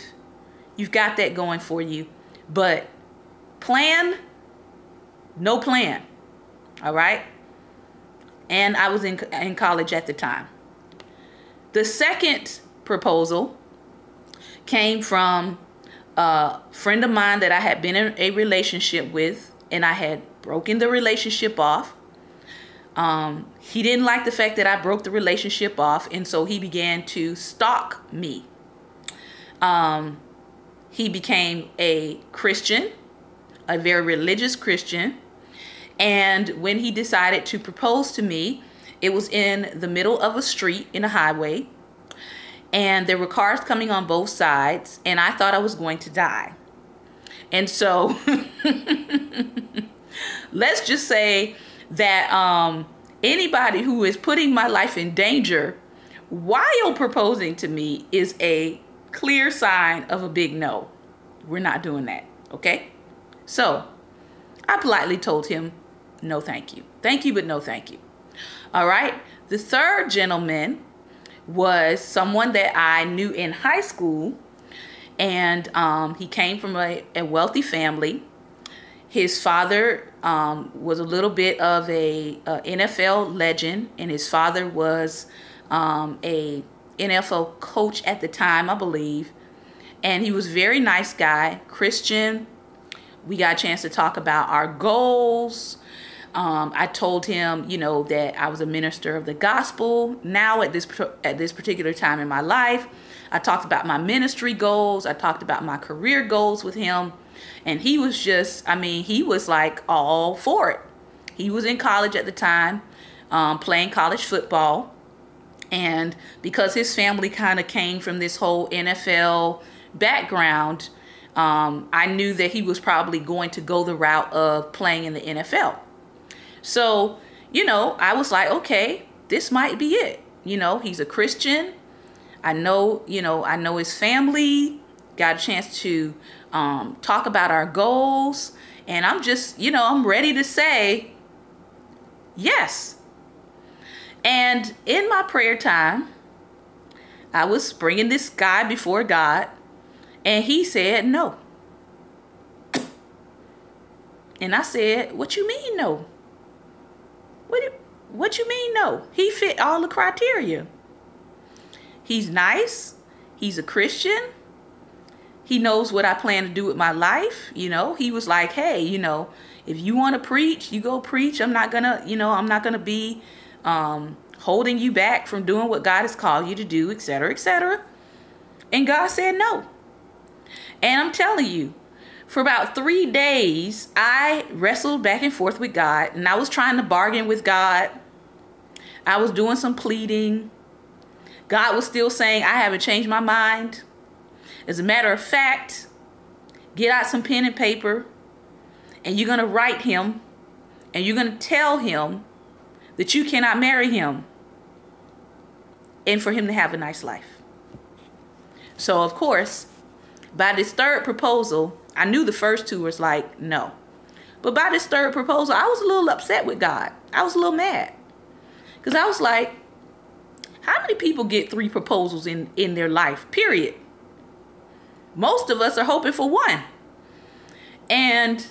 You've got that going for you. But no plan. All right. And I was in college at the time. The second proposal came from a friend of mine that I had been in a relationship with, and I had broken the relationship off. He didn't like the fact that I broke the relationship off, and so he began to stalk me. He became a Christian, a very religious Christian, and when he decided to propose to me, it was in the middle of a street in a highway, and there were cars coming on both sides, and I thought I was going to die. And so let's just say that anybody who is putting my life in danger while proposing to me is a clear sign of a big no. We're not doing that, okay? So I politely told him, no, thank you. Thank you, but no, thank you. All right. The third gentleman was someone that I knew in high school, and he came from a wealthy family. His father was a little bit of a NFL legend, and his father was a NFL coach at the time, I believe. And he was a very nice guy, Christian. We got a chance to talk about our goals. I told him, you know, that I was a minister of the gospel now at this particular time in my life. I talked about my ministry goals. I talked about my career goals with him. And he was just, I mean, he was like all for it. He was in college at the time, playing college football. And because his family kind of came from this whole NFL background, I knew that he was probably going to go the route of playing in the NFL. So, you know, I was like, okay, this might be it. You know, he's a Christian. I know his family. Got a chance to talk about our goals. And I'm just, you know, I'm ready to say yes. And in my prayer time, I was bringing this guy before God, and he said no. And I said, what you mean no? What you mean no? He fit all the criteria. He's nice. He's a Christian. He knows what I plan to do with my life. You know, he was like, hey, you know, if you want to preach, you go preach. I'm not gonna, you know, I'm not gonna be holding you back from doing what God has called you to do, etc., etc. And God said no. And I'm telling you, for about 3 days, I wrestled back and forth with God, and I was trying to bargain with God. I was doing some pleading. God was still saying, I haven't changed my mind. As a matter of fact, get out some pen and paper, and you're going to write him, and you're going to tell him that you cannot marry him, and for him to have a nice life. So, of course, by this third proposal, I knew the first two was like, no. But by this third proposal, I was a little upset with God. I was a little mad. Because I was like, how many people get 3 proposals in their life, period? Most of us are hoping for one. And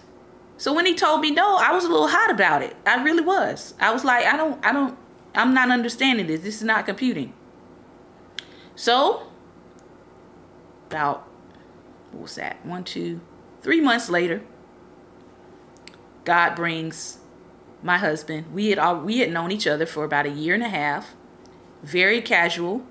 so when he told me no, I was a little hot about it. I really was. I was like, I'm not understanding this. This is not computing. So about, what was that? 1, 2, 3 months later, God brings my husband. We had known each other for about 1.5 years. Very casual.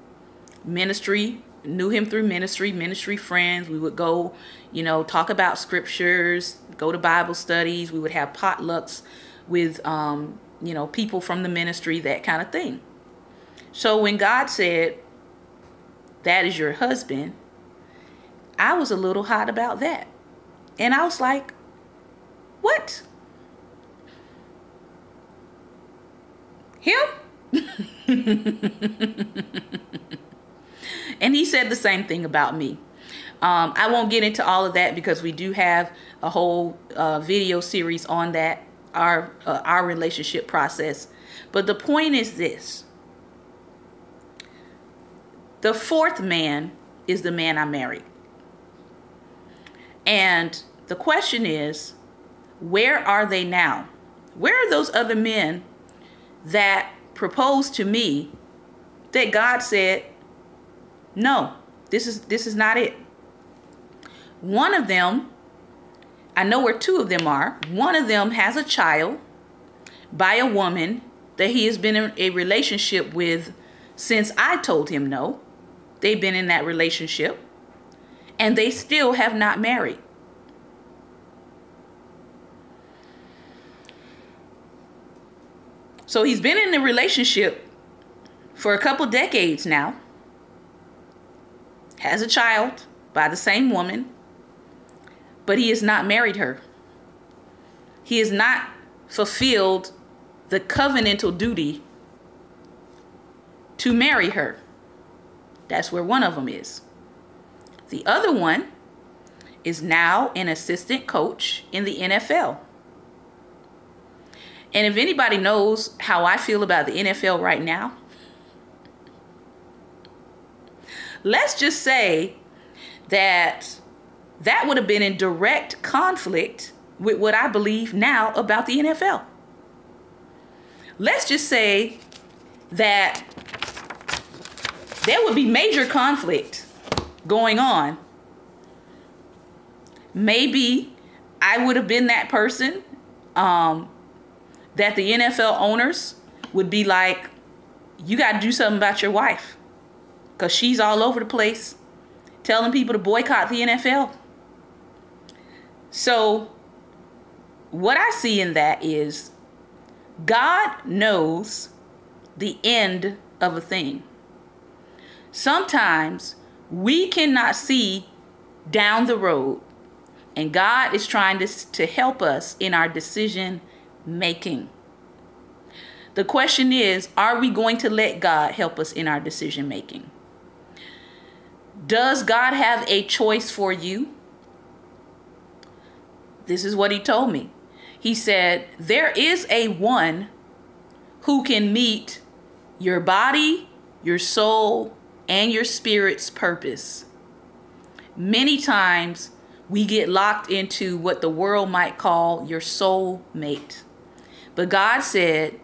Ministry. Knew him through ministry friends. We would go, you know, talk about scriptures, go to Bible studies. We would have potlucks with, you know, people from the ministry, that kind of thing. So when God said, that is your husband, I was a little hot about that. And I was like, what? Him? And he said the same thing about me. I won't get into all of that because we do have a whole video series on that, our relationship process. But the point is this. The fourth man is the man I married. And the question is, where are they now? Where are those other men that proposed to me that God said, no, this is not it? One of them, I know where two of them are. One of them has a child by a woman that he has been in a relationship with since I told him no. They've been in that relationship and they still have not married. So he's been in a relationship for a couple decades now, has a child by the same woman, but he has not married her. He has not fulfilled the covenantal duty to marry her. That's where one of them is. The other one is now an assistant coach in the NFL. And if anybody knows how I feel about the NFL right now, let's just say that would have been in direct conflict with what I believe now about the NFL. Let's just say that there would be major conflict going on. Maybe I would have been that person that the NFL owners would be like, you got to do something about your wife because she's all over the place telling people to boycott the NFL. So what I see in that is God knows the end of a thing. Sometimes we cannot see down the road, and God is trying to help us in our decision making. The question is, are we going to let God help us in our decision making? Does God have a choice for you? This is what he told me. He said, there is a one who can meet your body, your soul, and your spirit's purpose. Many times we get locked into what the world might call your soul mate. But God said,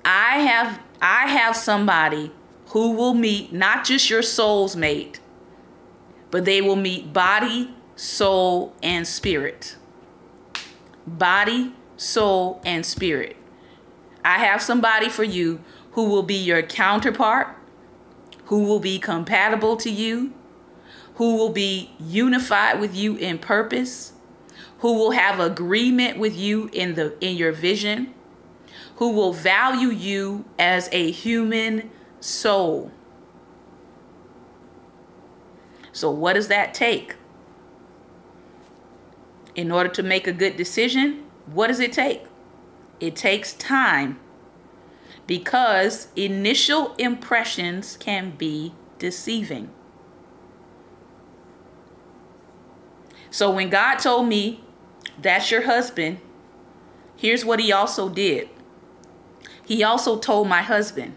I have somebody who will meet not just your soul's mate, but they will meet body, soul, and spirit. Body, soul, and spirit. I have somebody for you who will be your counterpart, who will be compatible to you, who will be unified with you in purpose, who will have agreement with you in your vision, who will value you as a human soul. So what does that take? In order to make a good decision, what does it take? It takes time, because initial impressions can be deceiving. So when God told me, that's your husband, here's what he also did. He also told my husband.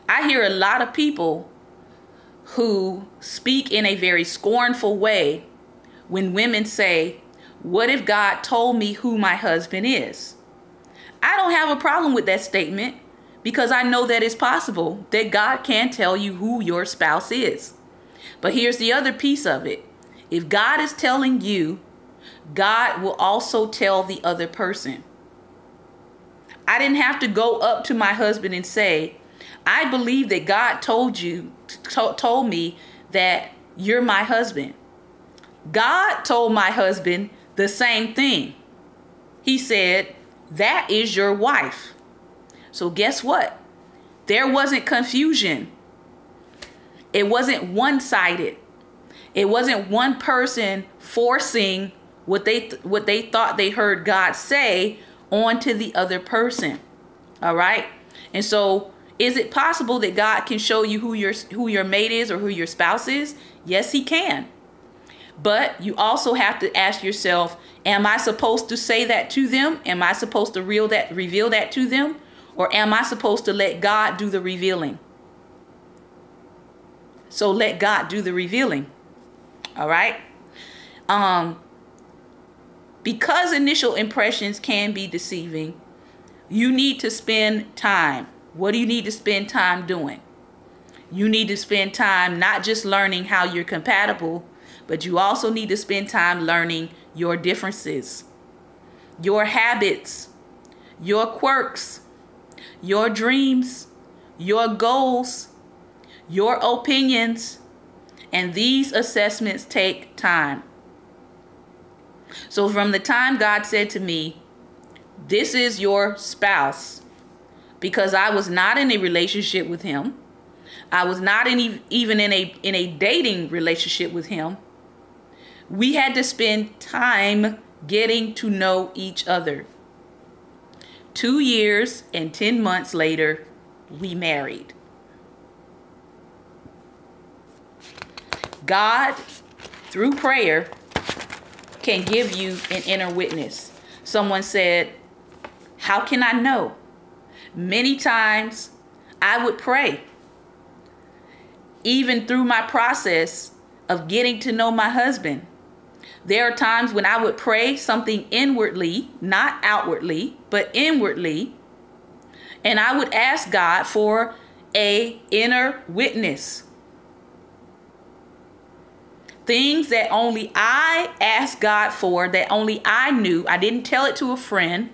I hear a lot of people who speak in a very scornful way when women say, what if God told me who my husband is? I don't have a problem with that statement, because I know that it's possible that God can tell you who your spouse is. But here's the other piece of it. If God is telling you, God will also tell the other person. I didn't have to go up to my husband and say, I believe that God told me that you're my husband. God told my husband the same thing. He said, that is your wife. So guess what? There wasn't confusion. It wasn't one-sided. It wasn't one person forcing what they thought they heard God say onto the other person. All right? And so is it possible that God can show you who your mate is or who your spouse is? Yes, he can. But you also have to ask yourself, am I supposed to say that to them? Am I supposed to reveal that to them? Or am I supposed to let God do the revealing? So let God do the revealing. All right. Because initial impressions can be deceiving, you need to spend time. What do you need to spend time doing? You need to spend time not just learning how you're compatible, but you also need to spend time learning your differences, your habits, your quirks, your dreams, your goals, your opinions, and these assessments take time. So from the time God said to me, this is your spouse, because I was not in a relationship with him. I was not even in a dating relationship with him. We had to spend time getting to know each other. 2 years and 10 months later, we married. God, through prayer, can give you an inner witness. Someone said, how can I know? Many times I would pray. Even through my process of getting to know my husband, there are times when I would pray something inwardly, not outwardly, but inwardly, and I would ask God for an inner witness. Things that only I asked God for, that only I knew. I didn't tell it to a friend,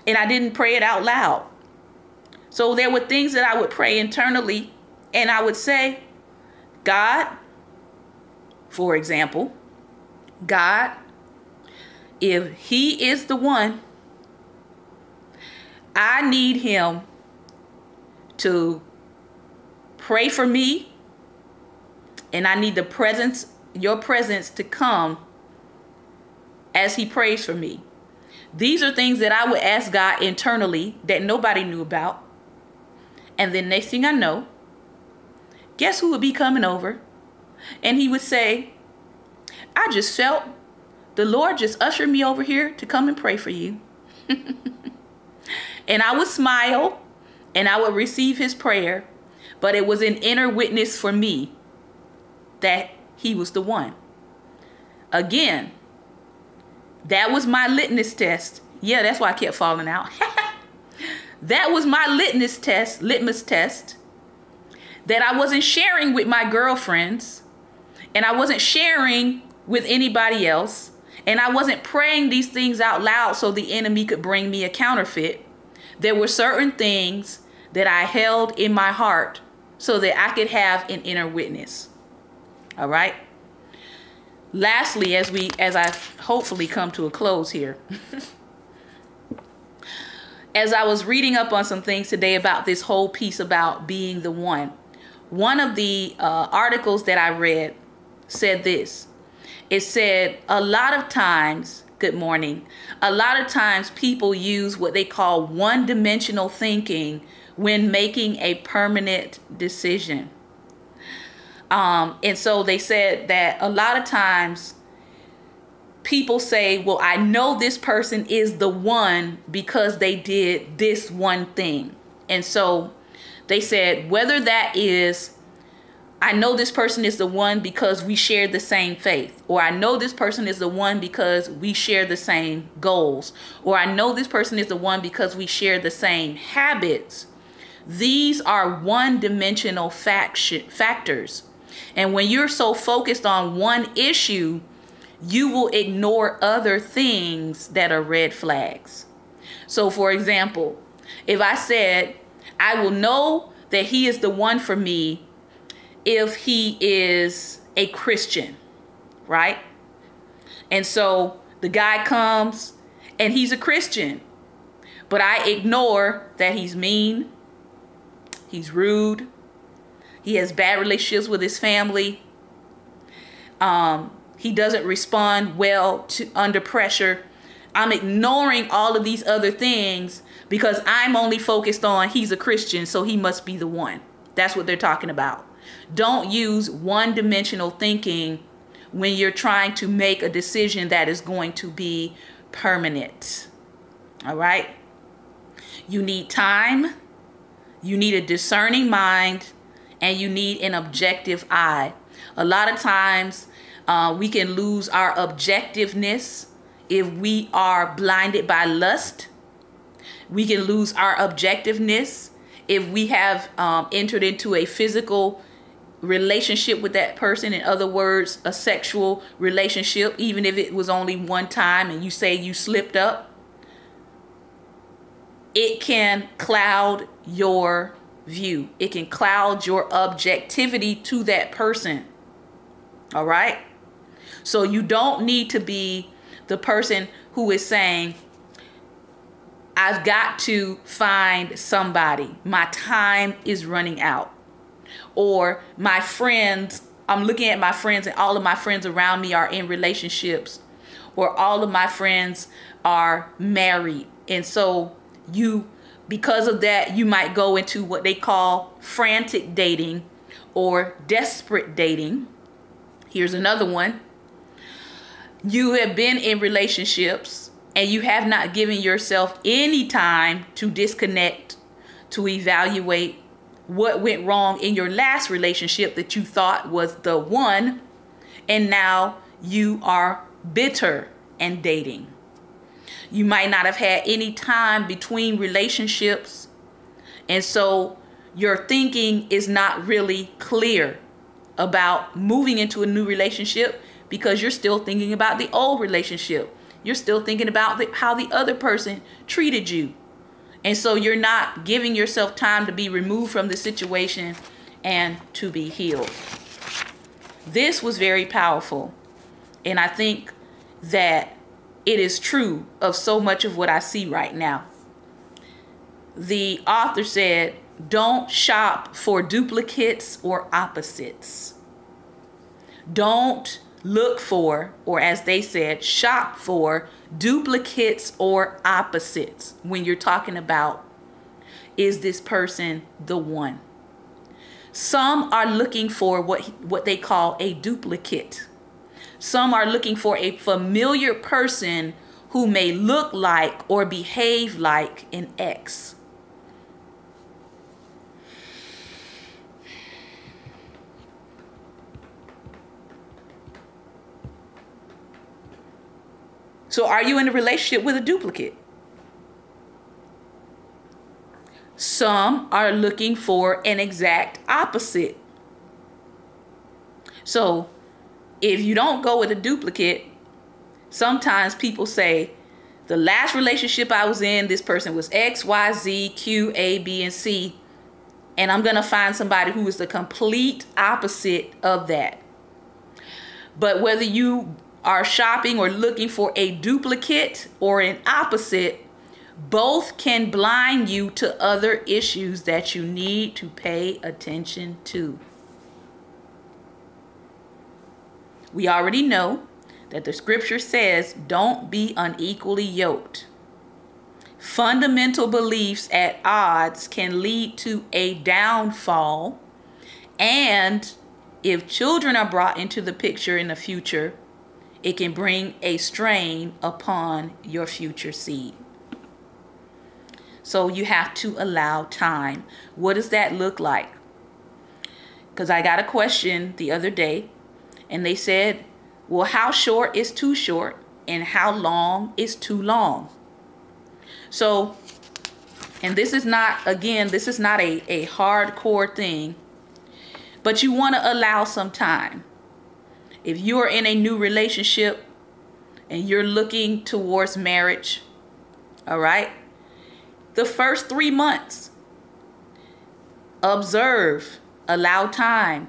and I didn't pray it out loud. So there were things that I would pray internally, and I would say, God, for example, God, if he is the one, I need him to pray for me, and I need your presence to come as he prays for me. These are things that I would ask God internally that nobody knew about. And then next thing I know, guess who would be coming over? And he would say, I just felt the Lord just ushered me over here to come and pray for you. And I would smile and I would receive his prayer, but it was an inner witness for me that he was the one. Again, that was my litmus test. Yeah, that's why I kept falling out. That was my litmus test that I wasn't sharing with my girlfriends, and I wasn't sharing with anybody else, and I wasn't praying these things out loud so the enemy could bring me a counterfeit. There were certain things that I held in my heart so that I could have an inner witness. All right. Lastly, as I hopefully come to a close here, as I was reading up on some things today about this whole piece about being the one of the articles that I read said this. It said a lot of times, good morning, a lot of times people use what they call one-dimensional thinking when making a permanent decision. And so they said that a lot of times people say, well, I know this person is the one because they did this one thing. And so they said, whether that is, I know this person is the one because we share the same faith, or I know this person is the one because we share the same goals, or I know this person is the one because we share the same habits. These are one-dimensional factors. And when you're so focused on one issue, you will ignore other things that are red flags. So for example, if I said, I will know that he is the one for me if he is a Christian, right? And so the guy comes and he's a Christian, but I ignore that he's mean, he's rude, he has bad relationships with his family, he doesn't respond well under pressure. I'm ignoring all of these other things because I'm only focused on he's a Christian, so he must be the one. That's what they're talking about. Don't use one-dimensional thinking when you're trying to make a decision that is going to be permanent. All right? You need time, you need a discerning mind, and you need an objective eye. A lot of times we can lose our objectiveness if we are blinded by lust. We can lose our objectiveness if we have entered into a physical relationship with that person. In other words, a sexual relationship, even if it was only one time and you say you slipped up. It can cloud your view. It can cloud your objectivity to that person. All right? So you don't need to be the person who is saying, I've got to find somebody. My time is running out. Or my friends, I'm looking at my friends and all of my friends around me are in relationships. Or all of my friends are married. And so because of that, you might go into what they call frantic dating or desperate dating. Here's another one. You have been in relationships and you have not given yourself any time to disconnect, to evaluate what went wrong in your last relationship that you thought was the one, and now you are bitter and dating. You might not have had any time between relationships, and so your thinking is not really clear about moving into a new relationship because you're still thinking about the old relationship. You're still thinking about how the other person treated you. And so you're not giving yourself time to be removed from the situation and to be healed. This was very powerful. And I think that it is true of so much of what I see right now. The author said, don't shop for duplicates or opposites. Don't look for, or as they said, shop for duplicates or opposites when you're talking about, is this person the one? Some are looking for what they call a duplicate. Some are looking for a familiar person who may look like or behave like an ex. So are you in a relationship with a duplicate? Some are looking for an exact opposite. So if you don't go with a duplicate, sometimes people say, the last relationship I was in, this person was X, Y, Z, Q, A, B, and C. And I'm going to find somebody who is the complete opposite of that. But whether you are shopping or looking for a duplicate or an opposite, both can blind you to other issues that you need to pay attention to. We already know that the scripture says, don't be unequally yoked. Fundamental beliefs at odds can lead to a downfall, and if children are brought into the picture in the future, it can bring a strain upon your future seed. So you have to allow time. What does that look like? Because I got a question the other day, and they said, well, how short is too short and how long is too long? So, and this is not, again, this is not a hardcore thing, but you want to allow some time. If you are in a new relationship and you're looking towards marriage, all right, the first 3 months, observe, allow time.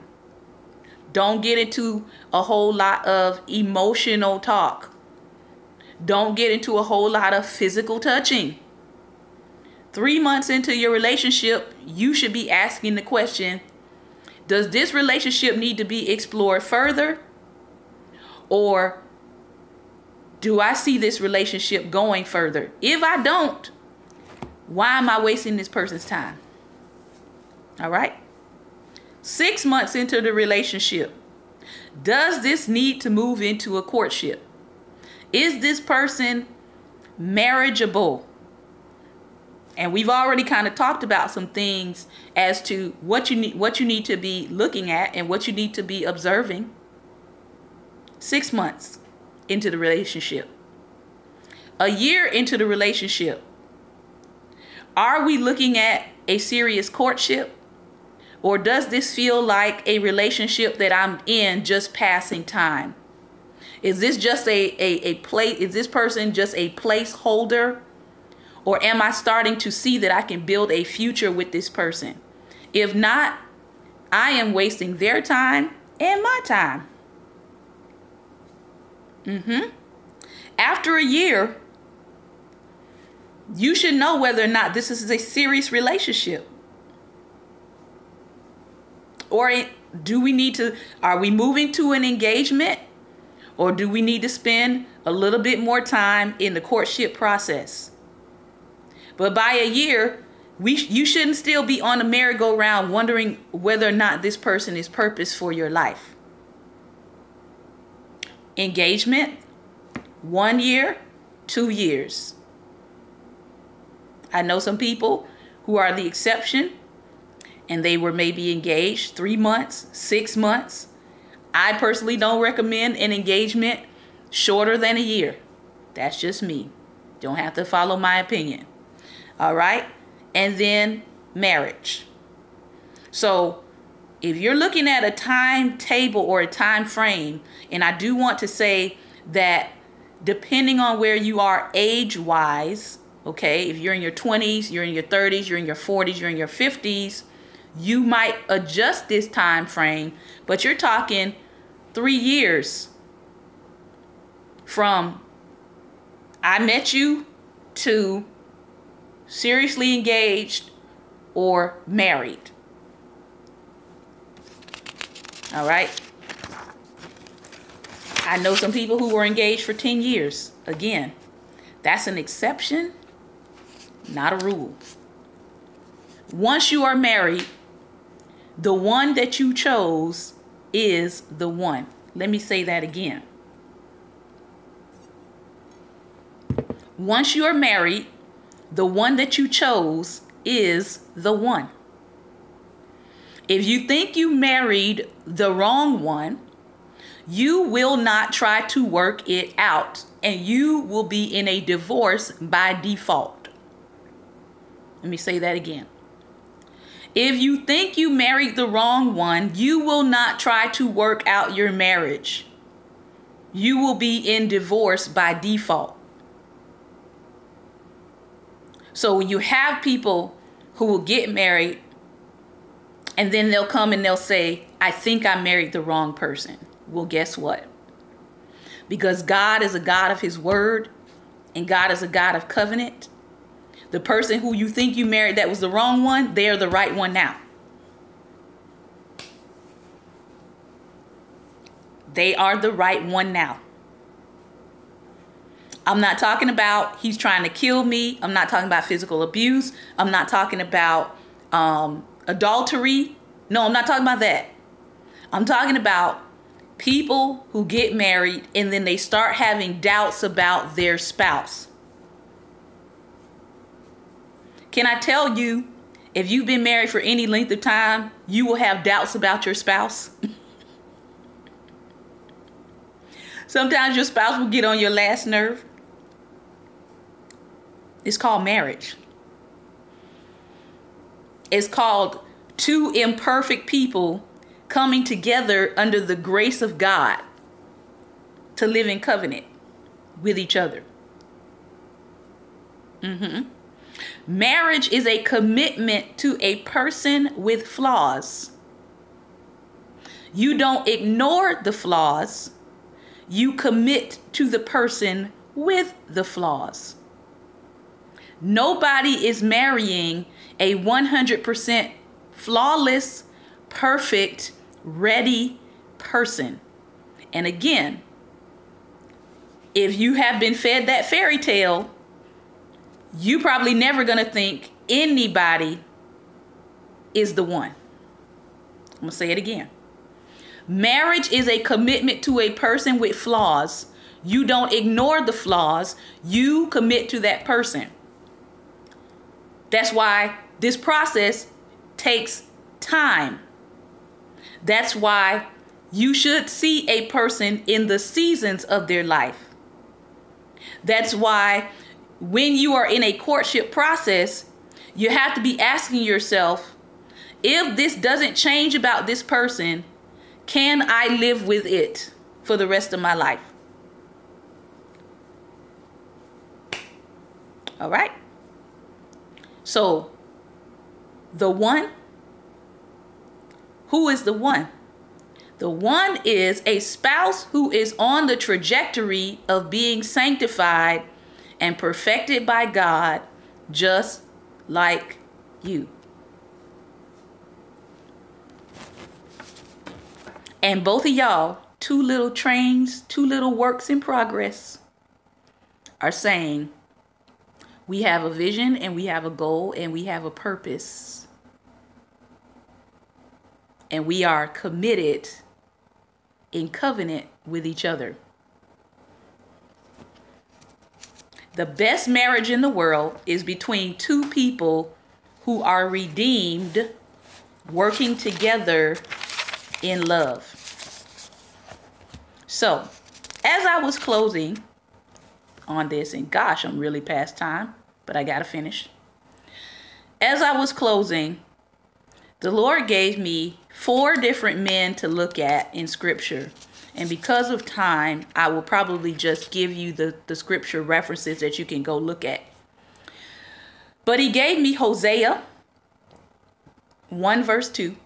Don't get into a whole lot of emotional talk. Don't get into a whole lot of physical touching. 3 months into your relationship, you should be asking the question, does this relationship need to be explored further? Or do I see this relationship going further? If I don't, why am I wasting this person's time? All right. 6 months into the relationship, does this need to move into a courtship? Is this person marriageable? And we've already kind of talked about some things as to what you need to be looking at and what you need to be observing. 6 months into the relationship. A year into the relationship. Are we looking at a serious courtship? Or does this feel like a relationship that I'm in just passing time? Is this just a place? Is this person just a placeholder? Or am I starting to see that I can build a future with this person? If not, I am wasting their time and my time. After a year, you should know whether or not this is a serious relationship. Or are we moving to an engagement? Or do we need to spend a little bit more time in the courtship process? But by a year, you shouldn't still be on the merry-go-round wondering whether or not this person is purpose for your life. Engagement, 1 year, 2 years. I know some people who are the exception, and they were maybe engaged 3 months, 6 months. I personally don't recommend an engagement shorter than a year. That's just me. Don't have to follow my opinion. All right. And then marriage. So if you're looking at a timetable or a time frame, and I do want to say that depending on where you are age-wise, okay, if you're in your 20s, you're in your 30s, you're in your 40s, you're in your 50s, you might adjust this time frame, but you're talking 3 years from I met you to seriously engaged or married. All right. I know some people who were engaged for 10 years. Again, that's an exception, not a rule. Once you are married, the one that you chose is the one. Let me say that again. Once you are married, the one that you chose is the one. If you think you married the wrong one, you will not try to work it out, and you will be in a divorce by default. Let me say that again. If you think you married the wrong one, you will not try to work out your marriage. You will be in divorce by default. So when you have people who will get married and then they'll come and they'll say, I think I married the wrong person. Well, guess what? Because God is a God of his word and God is a God of covenant. The person who you think you married that was the wrong one, they're the right one now. They are the right one now. I'm not talking about he's trying to kill me. I'm not talking about physical abuse. I'm not talking about adultery. No, I'm not talking about that. I'm talking about people who get married and then they start having doubts about their spouse. Can I tell you, if you've been married for any length of time, you will have doubts about your spouse. Sometimes your spouse will get on your last nerve. It's called marriage. It's called two imperfect people coming together under the grace of God to live in covenant with each other. Marriage is a commitment to a person with flaws. You don't ignore the flaws. You commit to the person with the flaws. Nobody is marrying a 100% flawless, perfect, ready person. And again, if you have been fed that fairy tale, you probably never going to think anybody is the one. I'm going to say it again. Marriage is a commitment to a person with flaws. You don't ignore the flaws. You commit to that person. That's why this process takes time. That's why you should see a person in the seasons of their life. That's why when you are in a courtship process, you have to be asking yourself, if this doesn't change about this person, can I live with it for the rest of my life? All right. So the one, who is the one? The one is a spouse who is on the trajectory of being sanctified and perfected by God, just like you. And both of y'all, two little trains, two little works in progress, are saying, we have a vision and we have a goal and we have a purpose. And we are committed in covenant with each other. The best marriage in the world is between two people who are redeemed, working together in love. So, as I was closing on this, and gosh, I'm really past time, but I gotta finish. As I was closing, the Lord gave me 4 different men to look at in scripture. And because of time, I will probably just give you the scripture references that you can go look at. But he gave me Hosea 1 verse 2.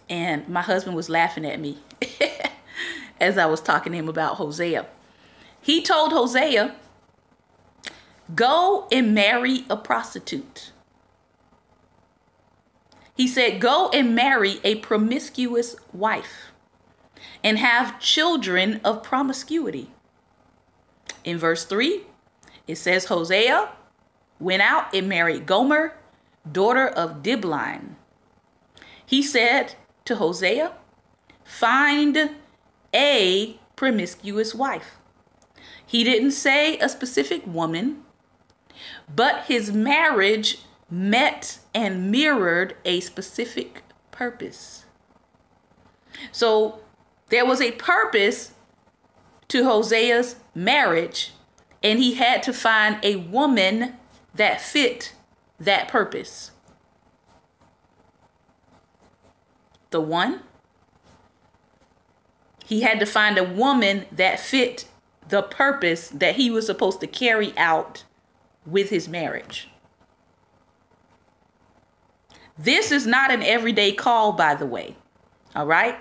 And my husband was laughing at me as I was talking to him about Hosea. He told Hosea, go and marry a prostitute. He said, go and marry a promiscuous wife and have children of promiscuity. In verse 3, it says Hosea went out and married Gomer, daughter of Diblaim. He said to Hosea, find a promiscuous wife. He didn't say a specific woman, but his marriage met and mirrored a specific purpose. So there was a purpose to Hosea's marriage, and he had to find a woman that fit that purpose. The one, he had to find a woman that fit the purpose that he was supposed to carry out with his marriage. This is not an everyday call, by the way. All right?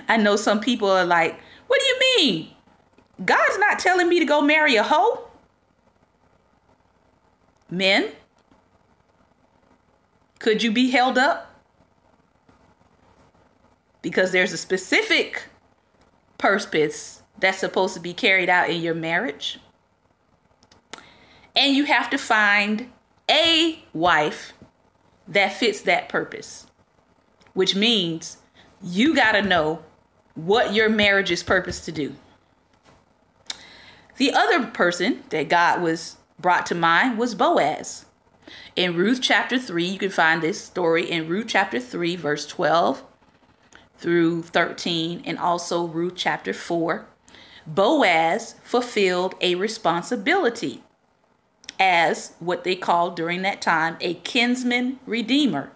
I know some people are like, what do you mean? God's not telling me to go marry a hoe? Men, could you be held up? Because there's a specific purpose that's supposed to be carried out in your marriage. And you have to find a wife that fits that purpose, which means you got to know what your marriage is purposed to do. The other person that God was brought to mind was Boaz. In Ruth chapter 3, you can find this story in Ruth chapter 3, verse 12 through 13, and also Ruth chapter 4. Boaz fulfilled a responsibility as what they called during that time a kinsman redeemer.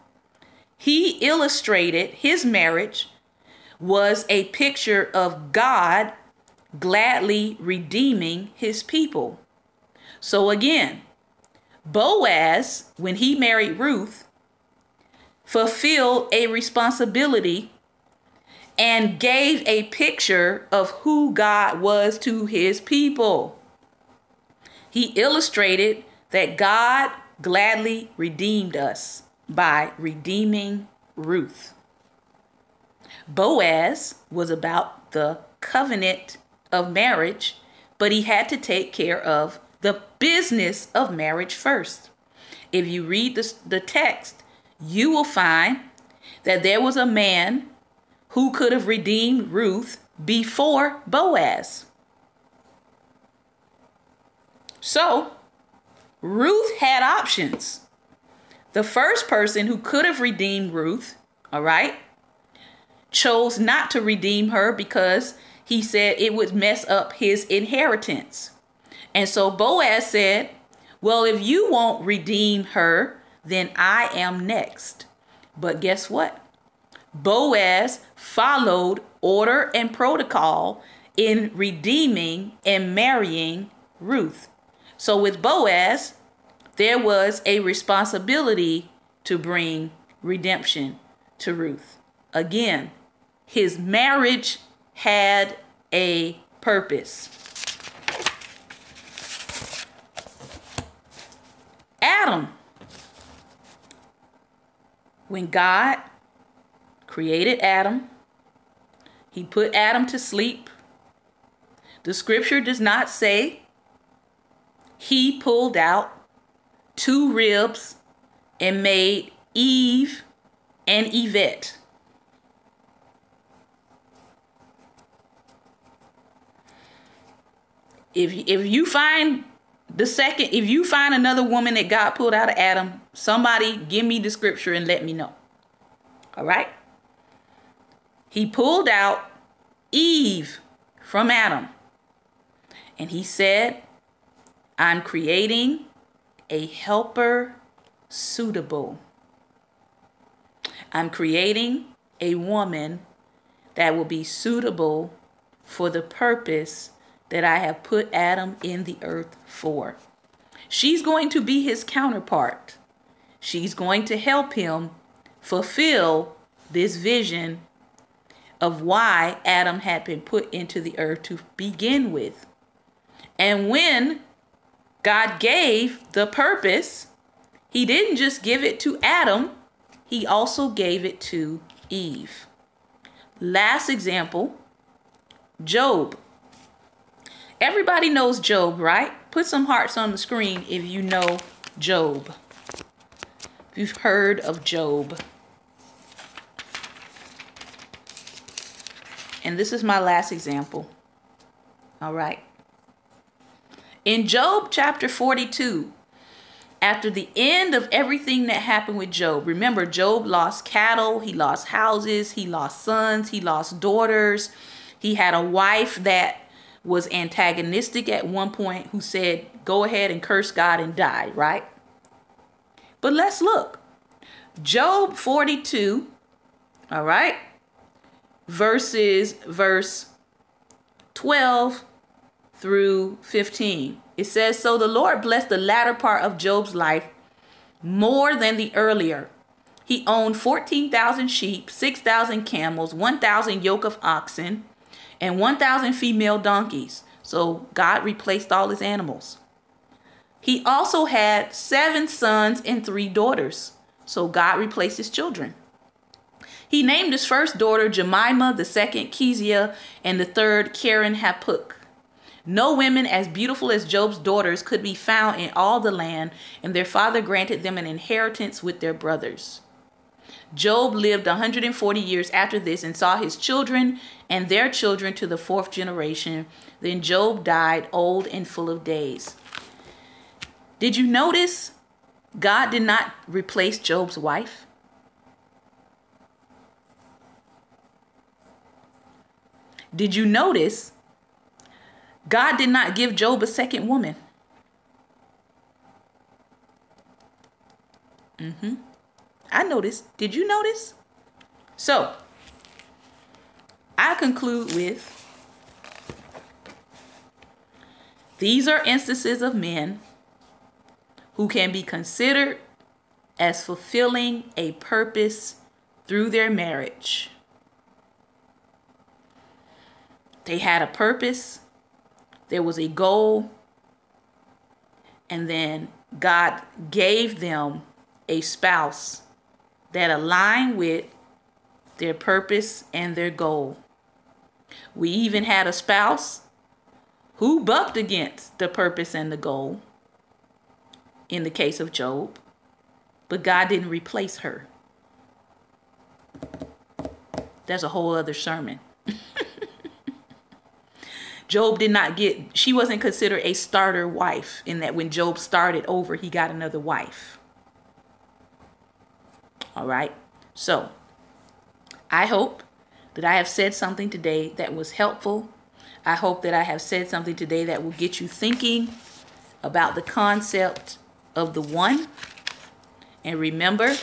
He illustrated his marriage was a picture of God gladly redeeming his people. So again, Boaz, when he married Ruth, fulfilled a responsibility and gave a picture of who God was to his people. He illustrated that God gladly redeemed us by redeeming Ruth. Boaz was about the covenant of marriage, but he had to take care of the business of marriage first. If you read the text, you will find that there was a man who could have redeemed Ruth before Boaz. So Ruth had options. The first person who could have redeemed Ruth, all right, chose not to redeem her because he said it would mess up his inheritance. And so Boaz said, well, if you won't redeem her, then I am next. But guess what? Boaz followed order and protocol in redeeming and marrying Ruth. So with Boaz, there was a responsibility to bring redemption to Ruth. Again, his marriage had a purpose. Adam. When God created Adam, he put Adam to sleep. The scripture does not say he pulled out 2 ribs and made Eve and Yvette. If you find if you find another woman that God pulled out of Adam, somebody give me the scripture and let me know. All right? He pulled out Eve from Adam. And he said, I'm creating a helper suitable. I'm creating a woman that will be suitable for the purpose that I have put Adam in the earth for. She's going to be his counterpart. She's going to help him fulfill this vision of why Adam had been put into the earth to begin with. And when God gave the purpose, he didn't just give it to Adam, he also gave it to Eve. Last example, Job. Everybody knows Job, right? Put some hearts on the screen if you know Job. If you've heard of Job. And this is my last example. All right. In Job chapter 42, after the end of everything that happened with Job, remember Job lost cattle, he lost houses, he lost sons, he lost daughters. He had a wife that was antagonistic at one point who said, go ahead and curse God and die, right? But let's look. Job 42, all right, verse 12 through 15. It says, so the Lord blessed the latter part of Job's life more than the earlier. He owned 14,000 sheep, 6,000 camels, 1,000 yoke of oxen, and 1,000 female donkeys. So God replaced all his animals. He also had 7 sons and 3 daughters. So God replaced his children. He named his first daughter Jemima, the second Kezia, and the third Karen Hapuk. No women as beautiful as Job's daughters could be found in all the land, and their father granted them an inheritance with their brothers. Job lived 140 years after this and saw his children and their children to the 4th generation. Then Job died old and full of days. Did you notice God did not replace Job's wife? Did you notice God did not give Job a second woman? I noticed. Did you notice? So, I conclude with, these are instances of men who can be considered as fulfilling a purpose through their marriage. They had a purpose, there was a goal, and then God gave them a spouse that aligned with their purpose and their goal. We even had a spouse who bucked against the purpose and the goal in the case of Job. but God didn't replace her. That's a whole other sermon. Job did not get, she wasn't considered a starter wife, in that when Job started over, he got another wife. All right. So I hope that I have said something today that was helpful. I hope that I have said something today that will get you thinking about the concept of the one. And remember,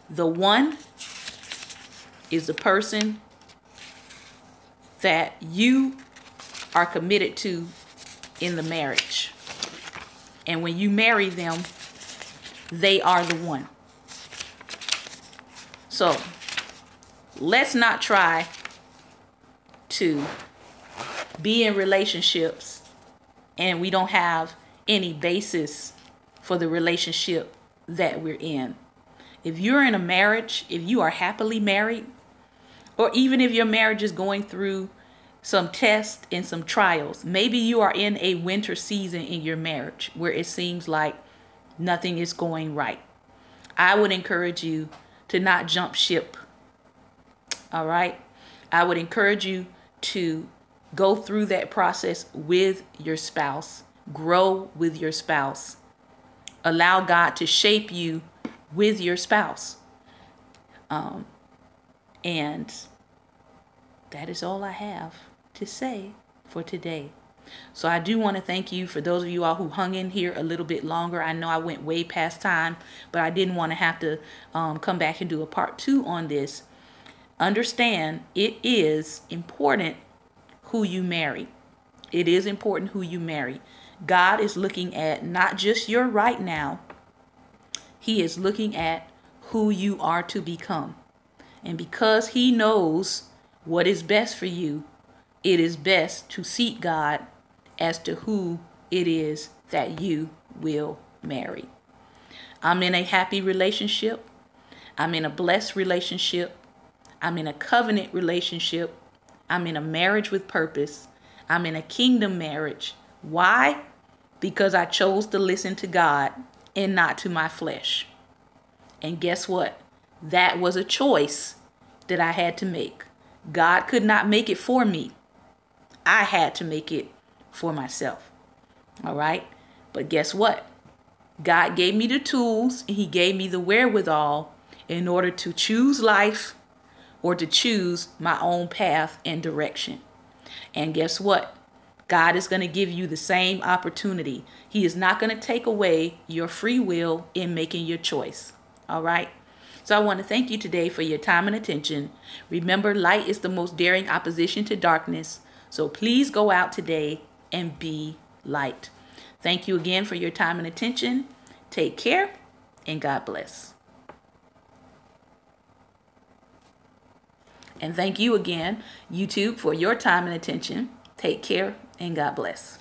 the one is the person that you are committed to in the marriage. And when you marry them, they are the one. So let's not try to be in relationships and we don't have any basis for the relationship that we're in. If you're in a marriage, if you are happily married, or even if your marriage is going through some tests and some trials, maybe you are in a winter season in your marriage where it seems like nothing is going right, I would encourage you to not jump ship. All right. I would encourage you to go through that process with your spouse, grow with your spouse, allow God to shape you with your spouse. And that is all I have to say for today. So I do want to thank you for those of you all who hung in here a little bit longer. I know I went way past time, but I didn't want to have to come back and do a part 2 on this. Understand, it is important who you marry. It is important who you marry. God is looking at not just your right now. He is looking at who you are to become. And because he knows what is best for you, it is best to seek God as to who it is that you will marry. I'm in a happy relationship. I'm in a blessed relationship. I'm in a covenant relationship. I'm in a marriage with purpose. I'm in a kingdom marriage. Why? Because I chose to listen to God and not to my flesh. And guess what? That was a choice that I had to make. God could not make it for me. I had to make it for myself. All right. But guess what? God gave me the tools and he gave me the wherewithal in order to choose life or to choose my own path and direction. And guess what? God is going to give you the same opportunity. He is not going to take away your free will in making your choice. All right. So I want to thank you today for your time and attention. Remember, light is the most daring opposition to darkness. So please go out today and be light. Thank you again for your time and attention. Take care and God bless. And thank you again, YouTube, for your time and attention. Take care and God bless.